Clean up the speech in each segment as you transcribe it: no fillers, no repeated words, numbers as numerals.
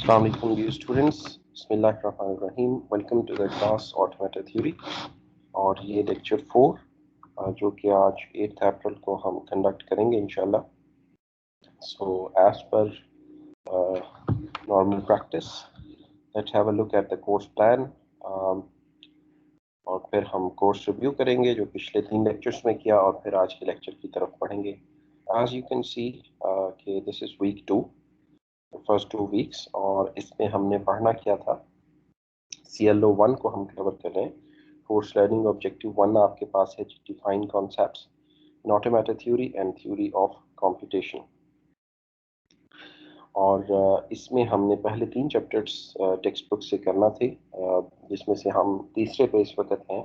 Assalamu alaikum dear students. Bismillahirrahmanirrahim. Welcome to the class Automata Theory और ये lecture 4 जो कि आज 8 अप्रैल को हम कंडक्ट करेंगे इंशाल्लाह. So as per normal practice, let's have a look at the course plan. और फिर हम कोर्स रिव्यू करेंगे जो पिछले 3 लेक्चर्स में किया और फिर आज के लेक्चर की तरफ बढ़ेंगे. As you can see कि this is week 2, first 2 weeks, और इसमें हमने पढ़ना क्या था. CLO 1 को हम कवर कर रहे हैं. कोर्स लर्निंग ऑब्जेक्टिव 1 आपके पास है, define concepts in automata theory and theory of computation. और इसमें हमने पहले 3 चैप्टर्स टेक्स्ट बुक से करना थे, जिसमें से हम तीसरे पे इस वक्त हैं.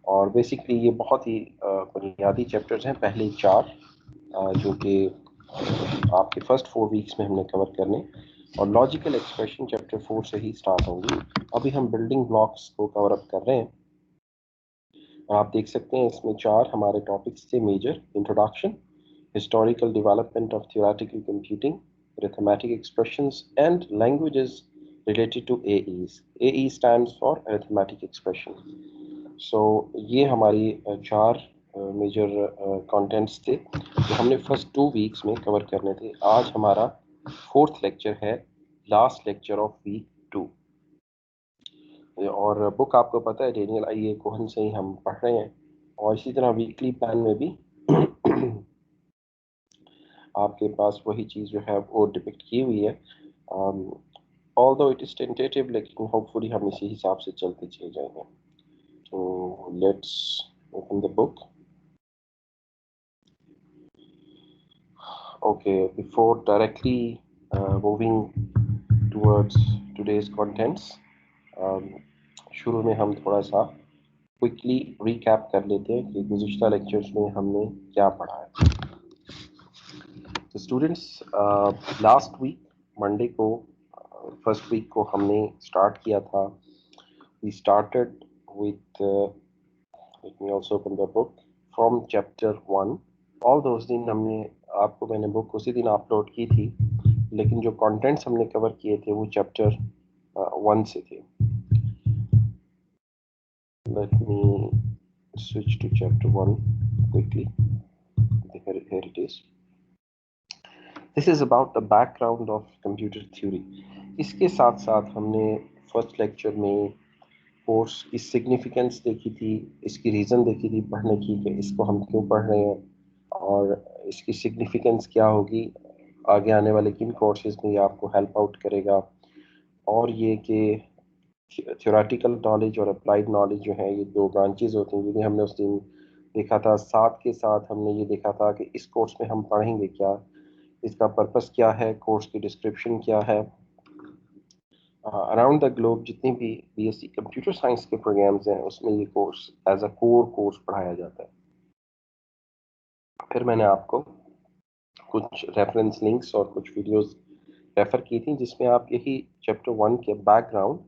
और बेसिकली ये बहुत ही बुनियादी चैप्टर्स हैं, पहले 4 जो कि आपके फर्स्ट 4 वीक्स में हमने कवर करने, और लॉजिकल एक्सप्रेशन चैप्टर 4 से ही स्टार्ट होंगी. अभी हम बिल्डिंग ब्लॉक्स को कवर अप कर रहे हैं. आप देख सकते हैं इसमें 4 हमारे टॉपिक्स थे major: introduction, historical development of theoretical computing, arithmetic expressions and languages related to AEs. AE stands for arithmetic expression. So ये हमारी 4 मेजर कंटेंट्स थे जो हमने फर्स्ट 2 वीक्स में कवर करने थे. आज हमारा 4th लेक्चर है, लास्ट लेक्चर ऑफ वीक 2. और बुक आपको पता है डेनियल आई कोहन से ही हम पढ़ रहे हैं. और इसी तरह वीकली प्लान में भी आपके पास वही चीज़ जो है वो डिपिक्ट की हुई है. ऑल्दो इट इज़ टेंटेटिव, लेकिन होपफुली हम इसी हिसाब से चलते चले जाएंगे. तो let's open the book. Okay, before directly moving towards today's contents, शुरू में हम थोड़ा सा क्विकली रिकैप कर लेते हैं कि गुज़िश्ता लेक्चर्स में हमने क्या पढ़ा है. तो स्टूडेंट्स, लास्ट वीक मंडे को, फर्स्ट वीक को हमने स्टार्ट किया था. We started with, let me also open the book, from chapter 1. All those दिन मैंने बुक उसी दिन अपलोड की थी, लेकिन जो कंटेंट्स हमने कवर किए थे वो चैप्टर 1 से थे. Let me switch to chapter 1 quickly. Here it is. This is about the background of computer theory. इसके साथ साथ हमने फर्स्ट लेक्चर में कोर्स की सिग्निफिकेंस देखी थी, इसकी रीज़न देखी थी पढ़ने की कि इसको हम क्यों पढ़ रहे हैं और इसकी सिग्निफिकेंस क्या होगी, आगे आने वाले किन कोर्सेज में ये आपको हेल्प आउट करेगा. और ये कि थ्योरेटिकल नॉलेज और अप्लाइड नॉलेज जो है ये 2 ब्रांचेज होती हैं, जिन्हें हमने उस दिन देखा था. साथ के साथ हमने ये देखा था कि इस कोर्स में हम पढ़ेंगे क्या, इसका पर्पस क्या है, कोर्स की डिस्क्रिप्शन क्या है. अराउंड द ग्लोब जितनी भी BSc कंप्यूटर साइंस के प्रोग्राम्स हैं उसमें ये course as a core course पढ़ाया जाता है. फिर मैंने आपको कुछ रेफरेंस लिंक्स और कुछ वीडियोस रेफर की थी जिसमें आप यही चैप्टर 1 के बैकग्राउंड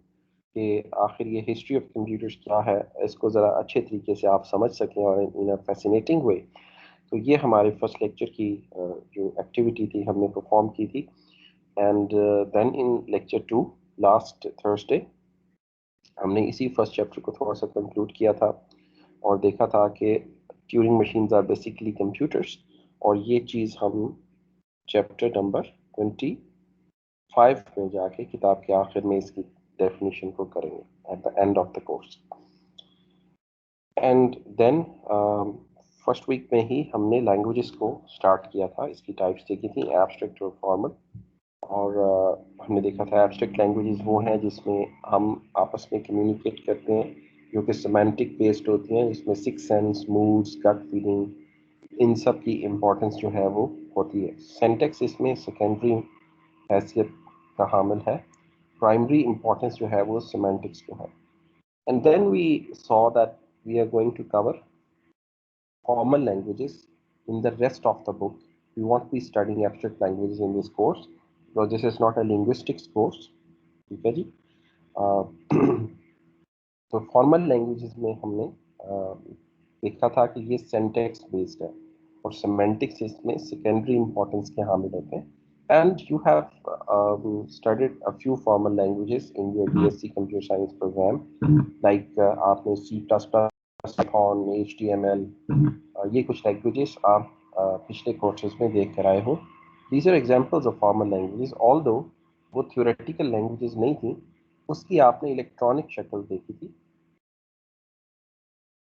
के आखिर ये हिस्ट्री ऑफ कंप्यूटर्स क्या है इसको ज़रा अच्छे तरीके से आप समझ सकें और इन अ फैसिनेटिंग वे. तो ये हमारे फर्स्ट लेक्चर की जो एक्टिविटी थी हमने परफॉर्म की थी. And then in lecture 2 last Thursday हमने इसी फर्स्ट चैप्टर को थोड़ा सा कंक्लूड किया था और देखा था कि Turing machines are basically computers. और ये चीज़ हम चैप्टर नंबर 25 में जाके किताब के आखिर में इसकी डेफिनेशन को करेंगे at the end of the course. And then first week में ही हमने लैंग्वेजेस को स्टार्ट किया था. इसकी टाइप्स देखी थी, एब्स्ट्रैक्ट और फॉर्मल. और हमने देखा था एब्स्ट्रैक्ट लैंग्वेजेस वो हैं जिसमें हम आपस में कम्युनिकेट करते हैं, जो कि सेमेंटिक बेस्ड होती हैं, जिसमें sixth sense, moods, gut feeling, इन सब की इम्पोर्टेंस जो है वो होती है. सेंटेक्स इसमें सेकेंडरी हैसियत का हामिल है, प्राइमरी इम्पोर्टेंस जो है वो सेमेंटिक्स को है. And then we saw that we are going to cover formal languages in the rest of the book. We won't be studying abstract languages in this course because this is not a linguistics course. ठीक है जी. तो formal languages में हमने देखा था कि ये सेंटेक्स based है और सेमेंटिक्स इसमें सेकेंडरी इंपॉर्टेंस के हामिल होते हैं. And you have studied a few formal languages in your BSc Computer Science program, like आपने C++, Python, HTML, ये कुछ लैंग्वेजेस आप पिछले कोर्सेज में देख कर आए हो. These are examples of formal languages, although वो theoretical languages नहीं थी, उसकी आपने इलेक्ट्रॉनिक शक्ल देखी थी,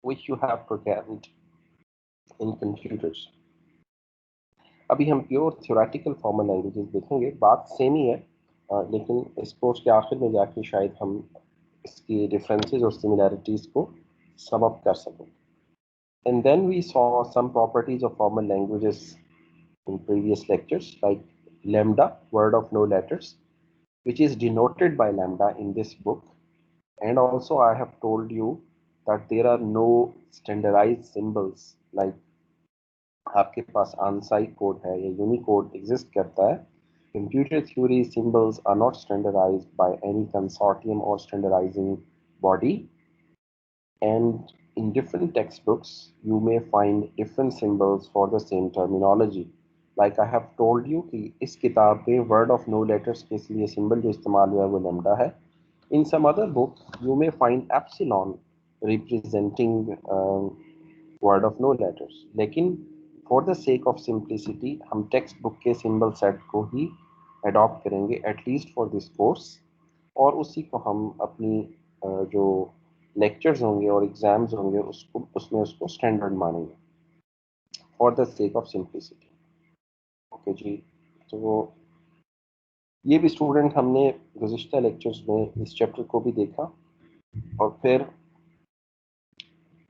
which you have programmed in computers. अभी हम प्योर थ्योरेटिकल फॉर्मल लैंग्वेजेस देखेंगे. बात सेम ही है, लेकिन इस कोर्स के आखिर में जाके शायद हम इसकी डिफरेंसेस और सिमिलैरिटीज को सम अप कर सकें. And then we saw some properties of formal languages in previous lectures, like lambda, word of no letters, which is denoted by lambda in this book. And also I have told you that there are no standardized symbols, like आपके पास ANSI code है या Unicode exist करता है. Computer theory symbols are not standardized by any consortium or standardizing body, and in different textbooks you may find different symbols for the same terminology. Like I have told you कि इस किताब में word of no letters के लिए symbol जो इस्तेमाल हुआ है वो lambda है. In some other book you may find epsilon representing word of no letters. लेकिन for the sake of simplicity हम टेक्स्ट बुक के सिंबल सेट को ही अडॉप्ट करेंगे, at least for this course, और उसी को हम अपनी जो लेक्चर्स होंगे और एग्जाम्स होंगे उसको स्टैंडर्ड मानेंगे for the sake of simplicity. Okay जी. तो ये भी स्टूडेंट हमने गुज़िश्ता लेक्चर्स में इस चैप्टर को भी देखा, और फिर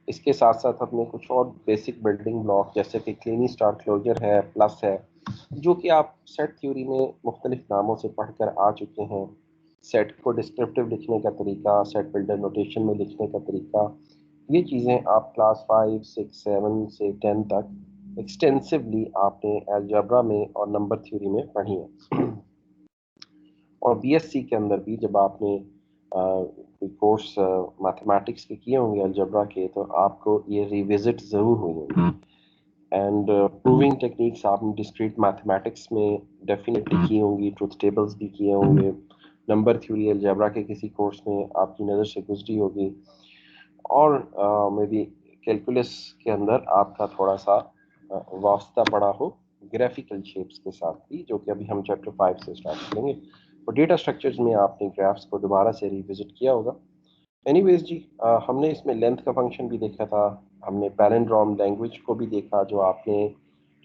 इसके साथ साथ हमने कुछ और बेसिक बिल्डिंग ब्लॉक जैसे कि क्लीनी स्टार क्लोजर है, प्लस है, जो कि आप सेट थ्योरी में मुख्तलिफ नामों से पढ़कर आ चुके हैं. सेट को डिस्क्रिप्टिव लिखने का तरीका, सेट बिल्डर नोटेशन में लिखने का तरीका, ये चीज़ें आप क्लास 5, 6, 7 से 10 तक एक्सटेंसिवली आपने अलजेब्रा में और नंबर थ्योरी में पढ़ी है. और बीएससी के अंदर भी जब आपने कोई कोर्स मैथमेटिक्स के किए होंगे अलजेब्रा के, तो आपको ये रिविजिट ज़रूर हुई होंगी. एंड प्रूविंग टेक्निक्स आपने डिस्क्रीट मैथमेटिक्स में डेफिनेटली की होंगी, ट्रुथ टेबल्स भी किए होंगे, नंबर थ्योरी अलजेब्रा के किसी कोर्स में आपकी नज़र से गुजरी होगी, और मे बी कैलकुलस के अंदर आपका थोड़ा सा वास्ता पड़ा हो ग्राफिकल शेप्स के साथ भी, जो कि अभी हम चैप्टर 5 से स्टार्ट करेंगे. और डेटा स्ट्रक्चर्स में आपने ग्राफ्स को दोबारा से रिविजिट किया होगा. एनीवेज जी, हमने इसमें लेंथ का फंक्शन भी देखा था, हमने पैलिंड्रोम लैंग्वेज को भी देखा, जो आपने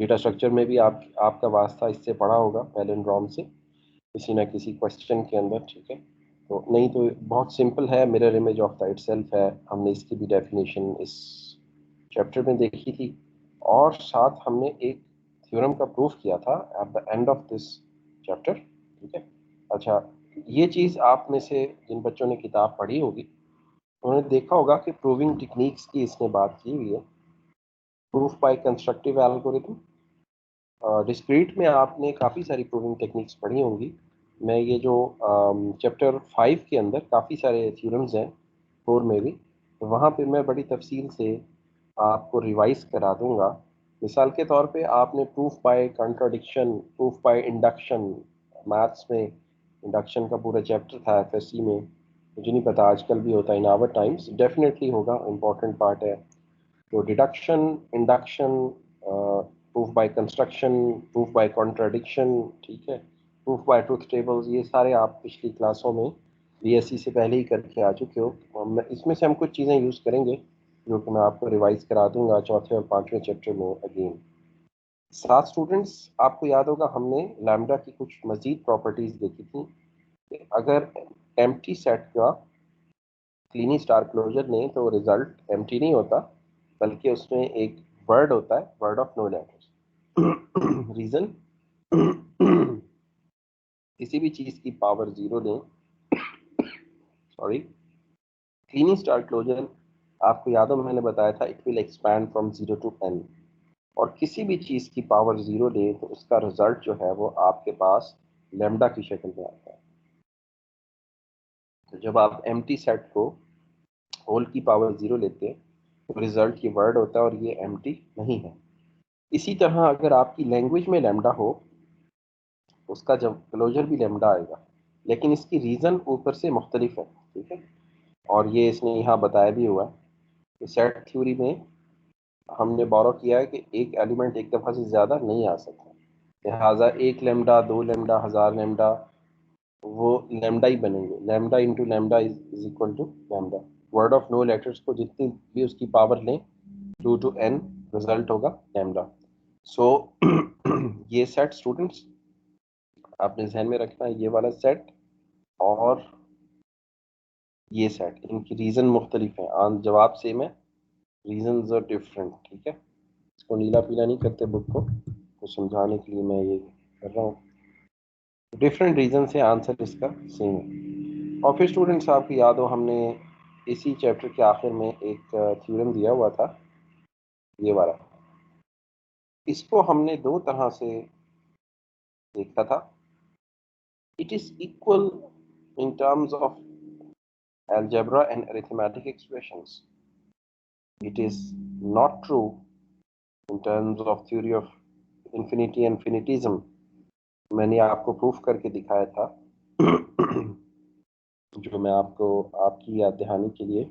डेटा स्ट्रक्चर में भी आपका वास्ता इससे पढ़ा होगा पैलिंड्रोम से किसी ना किसी क्वेश्चन के अंदर. ठीक है, तो नहीं तो बहुत सिंपल है, mirror image of the itself है. हमने इसकी भी डेफिनेशन इस चैप्टर में देखी थी, और साथ हमने एक थ्योरम का प्रूफ किया था eight the end of this chapter. ठीक है. अच्छा, ये चीज़ आप में से जिन बच्चों ने किताब पढ़ी होगी उन्होंने देखा होगा कि प्रूविंग टेक्निक्स की इसने बात की हुई है. Proof by constructive algorithm, discrete में आपने काफ़ी सारी प्रूविंग टेक्निक्स पढ़ी होंगी. मैं ये जो चैप्टर 5 के अंदर काफ़ी सारे थ्योरम्स हैं, 4 में भी, तो वहाँ पे मैं बड़ी तफसील से आपको रिवाइज करा दूंगा. मिसाल के तौर पे आपने proof by contradiction, proof by induction, maths में इंडक्शन का पूरा चैप्टर था एफएससी में, मुझे नहीं पता आजकल भी होता है, इन आवर टाइम्स डेफिनेटली होगा, इम्पोर्टेंट पार्ट है. तो deduction, induction, proof by construction, proof by contradiction, ठीक है, प्रूफ बाय ट्रुथ टेबल्स, ये सारे आप पिछली क्लासों में बीएससी से पहले ही करके आ चुके हो. इसमें से हम कुछ चीज़ें यूज़ करेंगे जो कि मैं आपको रिवाइज करा दूंगा चौथे और 5वें चैप्टर में अगेन. साथ स्टूडेंट्स, आपको याद होगा हमने लैम्डा की कुछ मजीद प्रॉपर्टीज देखी थी. अगर एम्प्टी सेट का क्लीनी स्टार क्लोजर लें तो रिजल्ट एम्प्टी नहीं होता, बल्कि उसमें एक वर्ड होता है, word of no letters. Reason, किसी भी चीज की पावर 0 लें, सॉरी, क्लीनी स्टार क्लोजर आपको याद हो मैंने बताया था it will expand from 0 to n, और किसी भी चीज की पावर 0 ले तो उसका रिजल्ट जो है वो आपके पास लैम्डा की शक्ल में आता है. तो जब आप एम्प्टी सेट को होल की पावर 0 लेते हैं तो रिजल्ट ये वर्ड होता है और ये एम्प्टी नहीं है. इसी तरह अगर आपकी लैंग्वेज में लैम्डा हो उसका जब क्लोजर भी लेमडा आएगा, लेकिन इसकी रीज़न ऊपर से मुख्तलिफ है, ठीक है। और ये इसने यहाँ बताया भी हुआ है कि सेट थ्योरी में हमने बोरो किया है कि एक एलिमेंट एक दफ़ा से ज़्यादा नहीं आ सकता, लिहाजा एक लेमडा, दो लेमडा, हज़ार लेमडा, वो लेमडा ही बनेंगे। Lambda into lambda is equal to lambda. Word of no letters को जितनी भी उसकी पावर लें, 2 to n रिजल्ट होगा लेमडा। सो ये सेट स्टूडेंट्स आपने ध्यान में रखना है, ये वाला सेट और ये सेट, इनकी रीज़न मुख्तलिफ है, जवाब सेम है, रीजंस आर डिफरेंट, ठीक है। इसको नीला पीला नहीं करते बुक को समझाने के लिए मैं ये कर रहा हूँ। डिफरेंट रीजन से आंसर इसका सेम है। और फिर स्टूडेंट्स आपको याद हो, हमने इसी चैप्टर के आखिर में एक थ्योरम दिया हुआ था, ये वाला। इसको हमने दो तरह से देखा था। It is equal in terms of algebra and arithmetic expressions. It is not true in terms of theory of infinity and finitism. मैंने आपको प्रूफ करके दिखाया था जो मैं आपको आपकी याद दहानी के लिए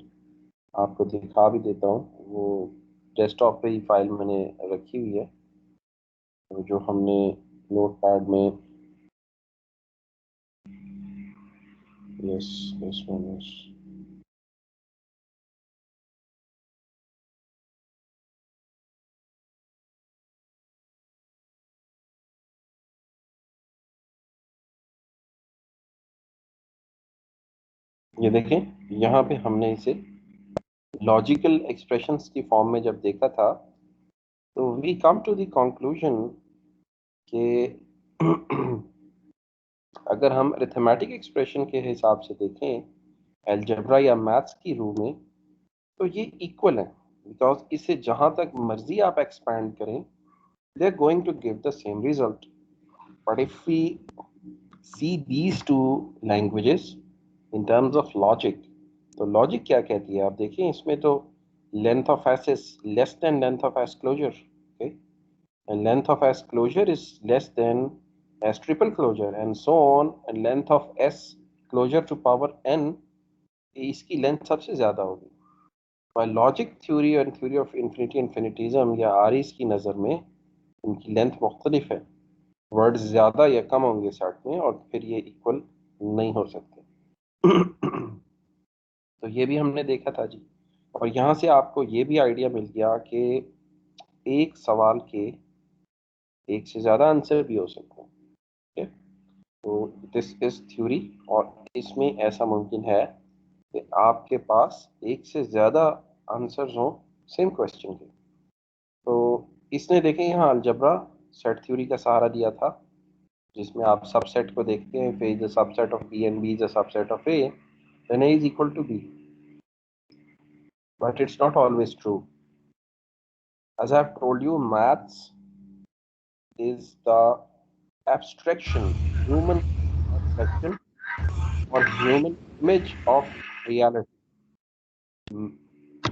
आपको दिखा भी देता हूँ। वो डेस्कटॉप पे ही फाइल मैंने रखी हुई है, जो हमने नोट पैड में, यस दिस वन इज, ये देखें, यहाँ पे हमने इसे लॉजिकल एक्सप्रेशंस की फॉर्म में जब देखा था, तो we come to the conclusion कि अगर हम अरिथमेटिक एक्सप्रेशन के हिसाब से देखें अलजेब्रा या मैथ्स की रूह में, तो ये इक्वल है, बिकॉज इसे जहां तक मर्जी आप एक्सपैंड करें, they are going to give the same result. But if we see these two languages in terms of logic, तो लॉजिक क्या कहती है आप देखिए, इसमें तो length of S is less than length of S closure, okay, and length of S closure is less than S triple closure and so on, and length of S closure to power n, इसकी length सबसे ज़्यादा होगी। पर logic theory और theory of infinity इन्फिनिटिज्म या आरिस की नज़र में इनकी लेंथ मुख्तलिफ है, वर्ड्स ज़्यादा या कम होंगे सेट में, और फिर ये इक्वल नहीं हो सकते। तो ये भी हमने देखा था जी। और यहाँ से आपको ये भी आइडिया मिल गया कि एक सवाल के एक से ज़्यादा आंसर भी हो सकते हैं, ठीक है। तो दिस इज थ्योरी, और इसमें ऐसा मुमकिन है कि आपके पास एक से ज़्यादा आंसर्स हों सेम क्वेश्चन के। तो इसने देखें यहाँ अलजबरा सेट थ्योरी का सहारा दिया था, जिसमें आप सबसेट को देखते हैं, फिर the subset of B and B is a subset of A, then A is equal to B, but it's not always true. As I have told you, maths is the abstraction, human abstraction or human image of reality.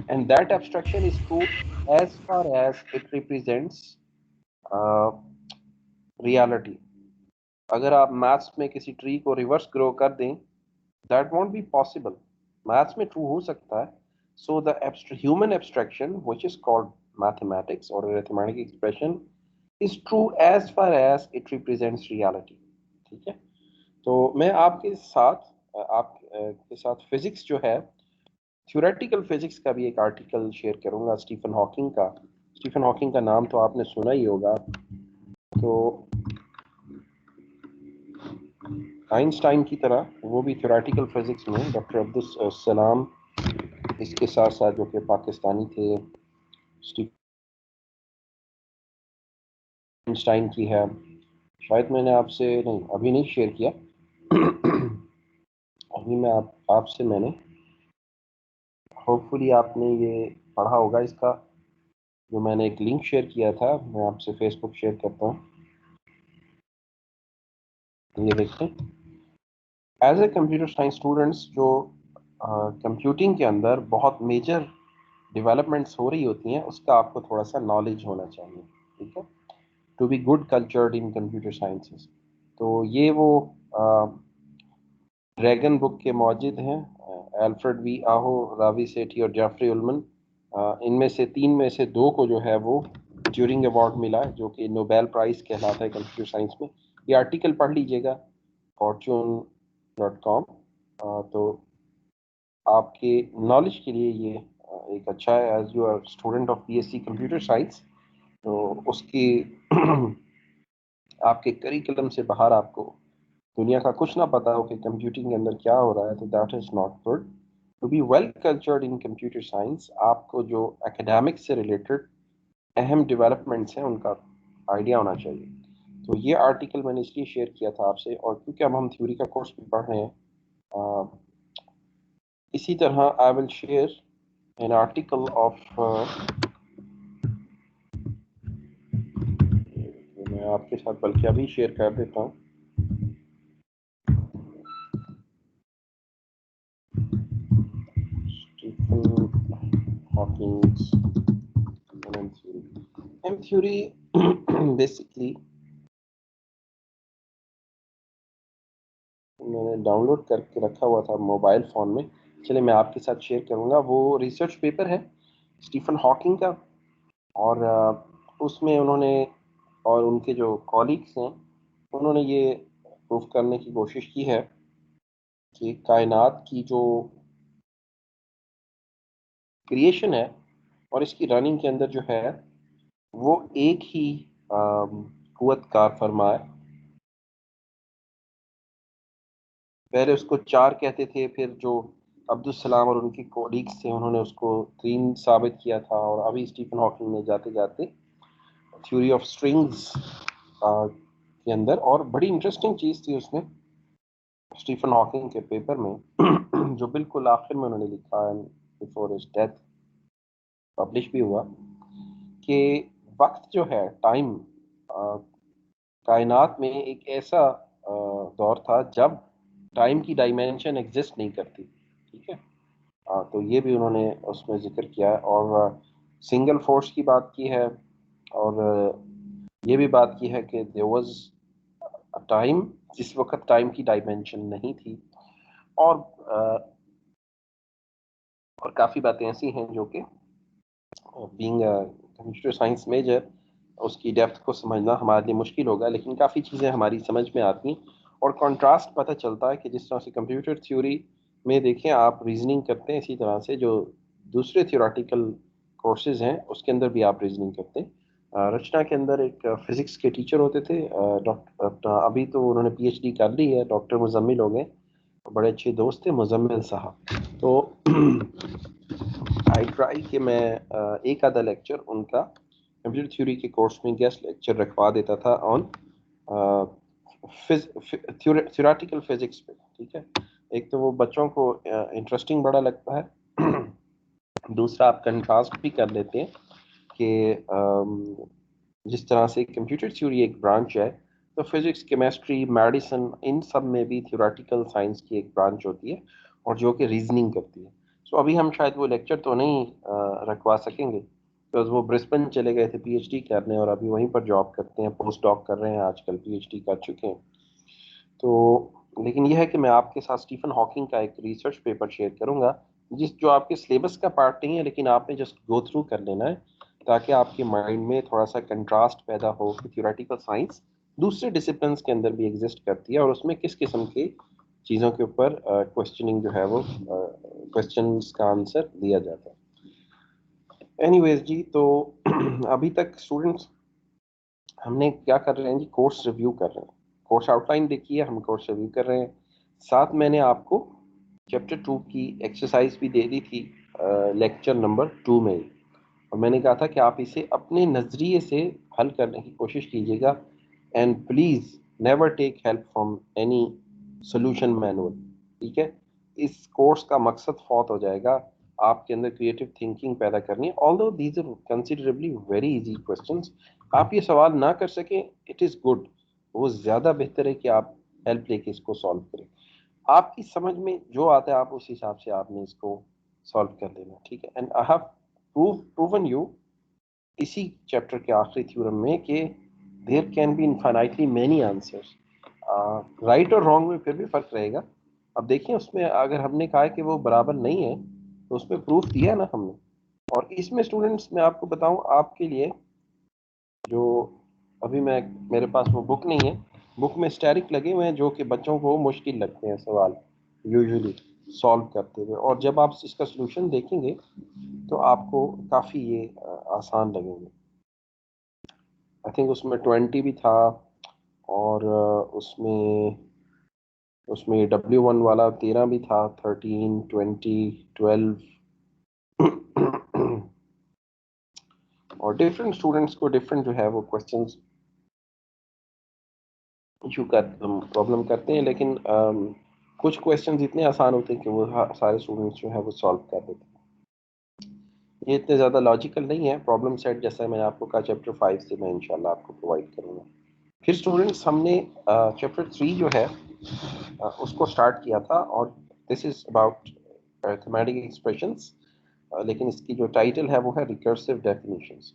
And that abstraction is true as far as it represents uh, reality. अगर आप maths में किसी tree को reverse grow कर दें, that won't be possible. Maths में true हो सकता है. So the human abstraction, which is called mathematics or arithmetic expression, is true as far as it represents reality. ठीक है. तो मैं आपके साथ फिजिक्स जो है, थ्योरेटिकल फिजिक्स का भी एक आर्टिकल शेयर करूंगा स्टीफन हॉकिंग का। स्टीफन हॉकिंग का नाम तो आपने सुना ही होगा। तो आइंस्टाइन की तरह वो भी थ्योरेटिकल फिजिक्स में, डॉक्टर अब्दुल सलाम इसके साथ साथ जो कि पाकिस्तानी थे, स्टीफन आइंस्टाइन की है, शायद मैंने आपसे नहीं अभी नहीं शेयर किया। अभी मैं आपसे मैंने होपफुली आपने ये पढ़ा होगा, इसका जो मैंने एक लिंक शेयर किया था, मैं आपसे फेसबुक शेयर करता हूँ, ये देखते हैं। As a computer science students, जो कंप्यूटिंग के अंदर बहुत मेजर डेवलपमेंट्स हो रही होती हैं, उसका आपको थोड़ा सा नॉलेज होना चाहिए, ठीक है, to be good cultured in computer sciences. तो ये वो ड्रैगन बुक के मौजूद हैं, एल्फ्रेड वी आहो, रावी सेठी और जेफरी उलमन। इनमें से तीन में से दो को जो है वो ट्यूरिंग अवार्ड मिला है, जो कि नोबेल प्राइज कहलाता है कंप्यूटर साइंस में। ये आर्टिकल पढ़ लीजिएगा fortune.com। तो आपके नॉलेज के लिए ये एक अच्छा है, as you are student of BSc computer science, तो उसकी आपके करिकुलम से बाहर आपको दुनिया का कुछ ना पता हो कि कंप्यूटिंग के अंदर क्या हो रहा है, तो that is not good. To be well cultured in computer science, आपको जो एकेडमिक्स से रिलेटेड अहम डेवलपमेंट्स हैं उनका आइडिया होना चाहिए। तो ये आर्टिकल मैंने इसलिए शेयर किया था आपसे, और क्योंकि अब हम थ्योरी का कोर्स भी पढ़ रहे हैं, इसी तरह I will share an article of, मैं आपके साथ बल्कि अभी शेयर कर देता हूँ। Stephen Hawking's M theory basically मैंने डाउनलोड करके रखा हुआ था मोबाइल फ़ोन में। चलिए मैं आपके साथ शेयर करूँगा। वो रिसर्च पेपर है स्टीफन हॉकिंग का, और उसमें उन्होंने और उनके जो कॉलीग्स हैं, उन्होंने ये प्रूफ करने की कोशिश की है कि कायनात की जो क्रिएशन है और इसकी रनिंग के अंदर जो है वो एक ही कुव्वत कार फरमा है। पहले उसको चार कहते थे, फिर जो अब्दुल सलाम और उनके कोलीग्स थे उन्होंने उसको तीन साबित किया था, और अभी स्टीफन हॉकिंग ने जाते जाते थ्योरी ऑफ स्ट्रिंग्स के अंदर, और बड़ी इंटरेस्टिंग चीज़ थी उसमें स्टीफन हॉकिंग के पेपर में जो बिल्कुल आखिर में उन्होंने लिखा and before his death publish भी हुआ, कि वक्त जो है, टाइम, कायनात में एक ऐसा दौर था जब टाइम की डायमेंशन एग्जिस्ट नहीं करती। ठीक है। तो ये भी उन्होंने उसमें जिक्र किया है, और सिंगल फोर्स की बात की है, और ये भी बात की है कि देयर वाज अ टाइम जिस वक्त टाइम की डायमेंशन नहीं थी, और और काफ़ी बातें ऐसी हैं जो कि बीइंग कंप्यूटर साइंस मेजर उसकी डेप्थ को समझना हमारे लिए मुश्किल होगा, लेकिन काफ़ी चीज़ें हमारी समझ में आती हैं, और कंट्रास्ट पता चलता है कि जिस तरह से कंप्यूटर थ्योरी में देखें आप रीजनिंग करते हैं, इसी तरह से जो दूसरे थियोरेटिकल कोर्सेज हैं उसके अंदर भी आप रीजनिंग करते हैं। रचना के अंदर एक फिजिक्स के टीचर होते थे, डॉक्टर, अभी तो उन्होंने पीएचडी कर ली है, डॉक्टर मुजम्मिल हो गए, बड़े अच्छे दोस्त थे मुजम्मिल साहब। तो आई ट्राई कि मैं एक आधा लेक्चर उनका कंप्यूटर थ्योरी के कोर्स में गेस्ट लेक्चर रखवा देता था ऑन थ्योरेटिकल फिजिक्स पे। ठीक है। एक तो वो बच्चों को इंटरेस्टिंग बड़ा लगता है, दूसरा आप कंट्रास्ट भी कर लेते हैं कि जिस तरह से कंप्यूटर थ्योरी एक ब्रांच है, तो फिजिक्स, केमिस्ट्री, मेडिसिन, इन सब में भी थ्योरेटिकल साइंस की एक ब्रांच होती है, और जो कि रीजनिंग करती है। सो अभी हम शायद वो लेक्चर तो नहीं रखवा सकेंगे, बिकॉज वो ब्रिस्बेन चले गए थे पीएचडी करने, और अभी वहीं पर जॉब करते हैं, पोस्ट डॉक कर रहे हैं, आजकल पीएचडी कर चुके हैं। तो लेकिन यह है कि मैं आपके साथ स्टीफन हॉकिंग का एक रिसर्च पेपर शेयर करूंगा, जिस जो आपके सिलेबस का पार्ट नहीं है, लेकिन आपने जस्ट गो थ्रू कर लेना है, ताकि आपके माइंड में थोड़ा सा कंट्रास्ट पैदा हो कि थ्योरेटिकल साइंस दूसरे डिसिप्लिन के अंदर भी एग्जिस्ट करती है, और उसमें किस किस्म की चीज़ों के ऊपर क्वेश्चनिंग जो है वो क्वेश्चंस का आंसर दिया जाता है। एनीवेज जी, तो अभी तक स्टूडेंट्स हमने क्या कर रहे हैं जी, कोर्स रिव्यू कर रहे हैं। कोर्स आउटलाइन देखी है, हम कोर्स रिव्यू कर रहे हैं। साथ मैंने आपको चैप्टर 2 की एक्सरसाइज भी दे दी थी लेक्चर नंबर 2 में, और मैंने कहा था कि आप इसे अपने नज़रिए से हल करने की कोशिश कीजिएगा, and please never take help from any solution manual. ठीक है। इस कोर्स का मकसद फौत हो जाएगा, आपके अंदर क्रिएटिव थिंकिंग पैदा करनी है। Although these are considerably very easy questions, आप ये सवाल ना कर सकें, इट इज़ गुड। वो ज़्यादा बेहतर है कि आप हेल्प लेके इसको सॉल्व करें। आपकी समझ में जो आता है आप उस हिसाब से आपने इसको सॉल्व कर लेना। ठीक है। And I have proven you इसी चैप्टर के आखिरी थ्योरम में कि there can be infinitely many answers. Right और रॉन्ग में फिर भी फर्क रहेगा। अब देखिए उसमें अगर हमने कहा है कि वो बराबर नहीं है तो उसमें प्रूफ दिया ना हमने। और इसमें स्टूडेंट्स मैं आपको बताऊं आपके लिए, जो अभी मैं मेरे पास वो बुक नहीं है, बुक में स्टैरिक लगे हुए हैं जो कि बच्चों को मुश्किल लगते हैं सवाल यूजुअली सॉल्व करते हुए, और जब आप इसका सलूशन देखेंगे तो आपको काफ़ी ये आसान लगेंगे। आई थिंक उसमें 20 भी था, और उसमें उसमें W1 वाला 13 भी था, 13, 20, 12 और डिफरेंट स्टूडेंट्स को डिफरेंट जो है वो क्वेश्चंस इशू कर प्रॉब्लम करते हैं, लेकिन कुछ क्वेश्चंस इतने आसान होते हैं कि वो सारे स्टूडेंट्स जो है वो सॉल्व कर देते हैं। ये इतने ज़्यादा लॉजिकल नहीं है प्रॉब्लम सेट, जैसा मैंने आपको कहा चैप्टर 5 से मैं इंशाल्लाह आपको प्रोवाइड करूँगा। फिर स्टूडेंट्स हमने चैप्टर 3 जो है उसको स्टार्ट किया था, और this is about arithmetic expressions, लेकिन इसकी जो टाइटल है वो है रिकर्सिव डेफिनेशंस।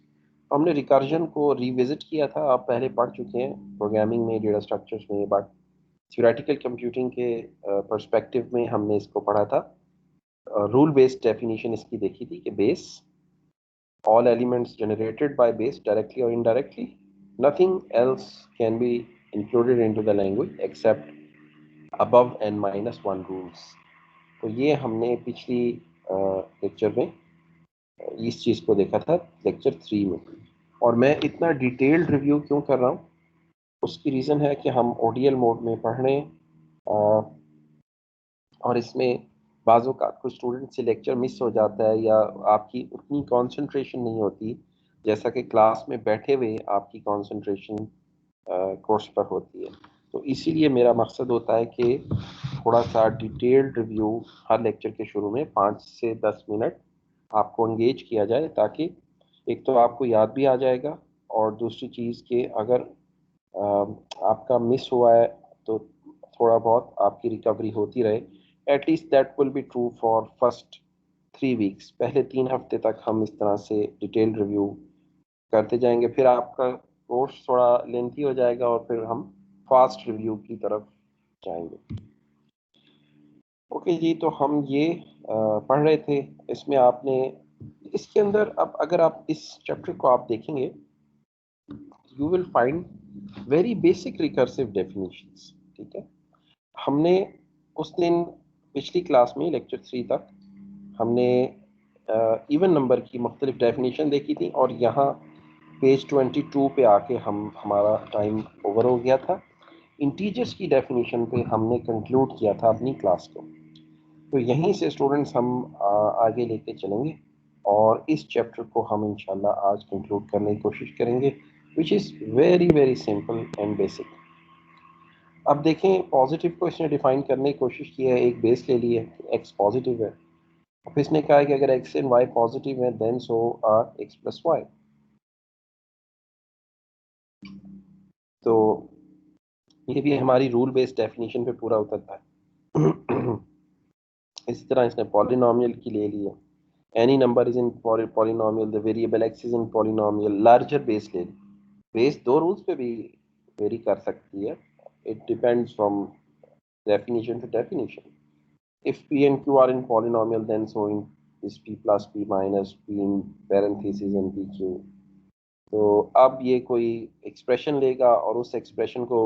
हमने रिकर्जन को रिविजिट किया था, आप पहले पढ़ चुके हैं प्रोग्रामिंग में, डेटा स्ट्रक्चर्स में, बट थ्योरेटिकल कंप्यूटिंग के पर्सपेक्टिव में हमने इसको पढ़ा था। रूल बेस्ड डेफिनेशन इसकी देखी थी कि base, all elements generated by base directly or indirectly, nothing else can be included into the language except above n minus 1 rules। तो ये हमने पिछली लेक्चर में इस चीज़ को देखा था, लेक्चर 3 में। और मैं इतना डिटेल्ड रिव्यू क्यों कर रहा हूँ, उसकी रीज़न है कि हम ओडीएल मोड में पढ़ रहे हैं, और इसमें बाज़ों का कुछ स्टूडेंट से लेक्चर मिस हो जाता है, या आपकी उतनी कंसंट्रेशन नहीं होती जैसा कि क्लास में बैठे हुए आपकी कंसंट्रेशन कोर्स पर होती है। तो इसीलिए मेरा मकसद होता है कि थोड़ा सा डिटेल्ड रिव्यू हर लेक्चर के शुरू में 5 से 10 मिनट आपको एंगेज किया जाए, ताकि एक तो आपको याद भी आ जाएगा, और दूसरी चीज़ कि अगर आपका मिस हुआ है तो थोड़ा बहुत आपकी रिकवरी होती रहे। At least that will be true for first 3 weeks, पहले 3 हफ्ते तक हम इस तरह से डिटेल रिव्यू करते जाएंगे, फिर आपका कोर्स थोड़ा लेंथी हो जाएगा और फिर हम फास्ट रिव्यू की तरफ जाएंगे। ओके जी, तो हम ये पढ़ रहे थे। इसमें आपने इसके अंदर, अब अगर आप इस चैप्टर को आप देखेंगे, you will find very basic recursive definitions. ठीक है, हमने उस दिन पिछली क्लास में लेक्चर 3 तक हमने इवन नंबर की मुख्तलिफ डेफिनेशन देखी थी, और यहाँ पेज 22 पे आके हमारा टाइम ओवर हो गया था। इंटीजर्स की डेफिनेशन पे हमने कंक्लूड किया था अपनी क्लास को। तो यहीं से स्टूडेंट्स हम आगे लेके चलेंगे, और इस चैप्टर को हम इंशाल्लाह आज कंक्लूड करने की कोशिश करेंगे, which is very very simple and basic. अब देखें, पॉजिटिव को इसने डिफाइन करने की कोशिश की है, एक बेस ले ली है, एक्स पॉजिटिव है। अब इसने कहा है कि अगर एक्स एंड वाई पॉजिटिव है then so are x plus y. तो ये भी हमारी रूल बेस्ड डेफिनेशन पे पूरा उतरता है। इसी तरह इसने पॉलिनोमियल की ले ली है, any number is in polynomial, the variable x is in polynomial, larger base ले ली। बेस दो रूल्स पे भी वेरी कर सकती है, it depends from definition to definition. If P and Q are in polynomial, then so is P plus P minus P in parentheses and PQ। तो अब ये कोई एक्सप्रेशन लेगा और उस एक्सप्रेशन को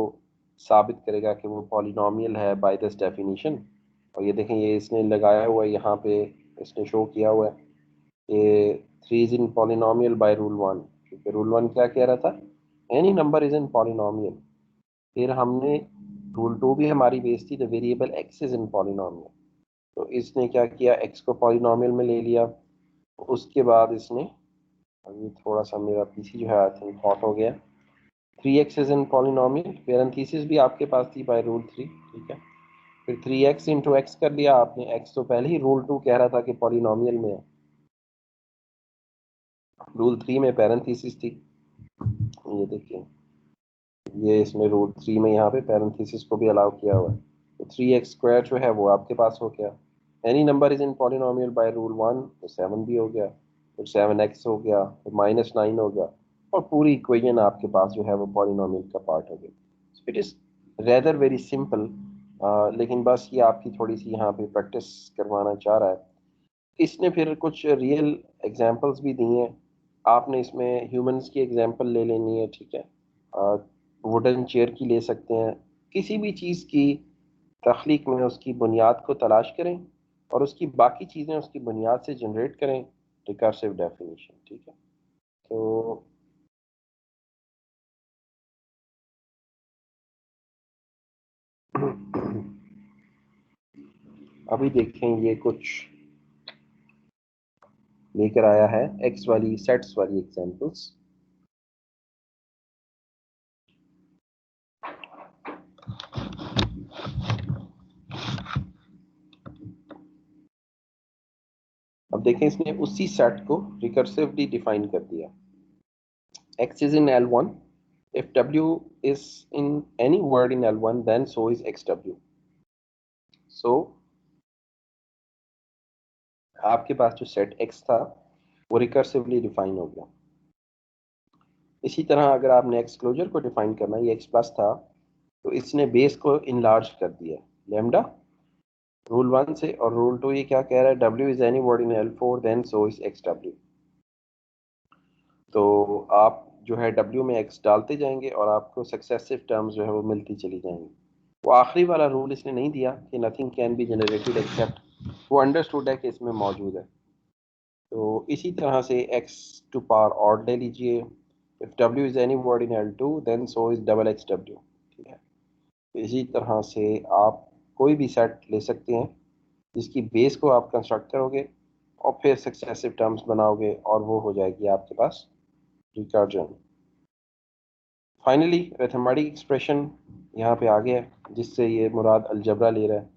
साबित करेगा कि वो पॉलिनोमियल है बाय दिस डेफिनेशन। और ये देखें, ये इसने लगाया हुआ है यहाँ पे, इसने शो किया हुआ है कि 3 is in polynomial by rule 1, क्योंकि रूल 1 क्या कह रहा था, any number is in polynomial. फिर हमने रूल 2 भी हमारी बेस थी, the variable x is in polynomial. तो इसने क्या किया, एक्स को पॉलिनोमियल में ले लिया। उसके बाद इसने, अभी थोड़ा सा मेरा पीसी जो है आई थिंक हॉट हो गया, 3x is in polynomial, parenthesis भी आपके पास थी बाय रूल 3। ठीक है, फिर 3x इंटू एक्स कर लिया आपने, x तो पहले ही रूल 2 कह रहा था कि पॉलिनोमियल में है, रूल 3 में पैरेंथेसिस थी। ये देखिए, ये इसमें रूल 3 में यहाँ पे पैरेंथेसिस को भी अलाउ किया हुआ है, तो 3x² जो है वो आपके पास हो गया। Any number is in polynomial by rule 1, तो 7 भी हो गया, फिर 7x हो गया, फिर -9 हो गया, और पूरी इक्वेशन आपके पास जो है वो पॉलिनोमियल का पार्ट हो गई। It is rather very simple, लेकिन बस ये आपकी थोड़ी सी यहाँ पे प्रैक्टिस करवाना चाह रहा है। इसने फिर कुछ रियल एग्जांपल्स भी दी हैं। आपने इसमें ह्यूमंस की एग्जांपल ले लेनी है, ठीक है। वुडन चेयर की ले सकते हैं। किसी भी चीज़ की तख्लीक में उसकी बुनियाद को तलाश करें और उसकी बाकी चीज़ें उसकी बुनियाद से जनरेट करें, रिकर्सिव डेफिनेशन, ठीक है। तो अभी देखें, ये कुछ लेकर आया है एक्स वाली सेट्स वाली एग्जांपल्स। अब देखें, इसने उसी सेट को रिकर्सिवली डिफाइन कर दिया। x is in L1. If w is in any word in L1, then so is xw. So आपके पास जो सेट x था वो रिकर्सिवली डिफाइन हो गया। इसी तरह अगर आपने एक्स क्लोजर को डिफाइन करना, ये x प्लस था, तो इसने बेस को इनलार्ज कर दिया लेमडा रूल 1 से, और रूल 2 ये क्या कह रहा है, w is any word in L4 then so is xw। तो आप जो है w में x डालते जाएंगे और आपको सक्सेसिव टर्म्स जो है वो मिलती चली जाएंगी। वो आखिरी वाला रूल इसने नहीं दिया कि nothing can be generated except, वो अंडरस्टूड है कि इसमें मौजूद है। तो इसी तरह से x टू पावर और ले लीजिए। If w is any word in L2 then so is double xw, ठीक है। तो इसी तरह से आप कोई भी सेट ले सकते हैं जिसकी बेस को आप कंस्ट्रक्ट करोगे और फिर सक्सेसिव टर्म्स बनाओगे और वो हो जाएगी आपके पास रिकर्जन। फाइनली अरिथमेटिक एक्सप्रेशन यहाँ पे आ गया है, जिससे ये मुराद अलजबरा ले रहा है।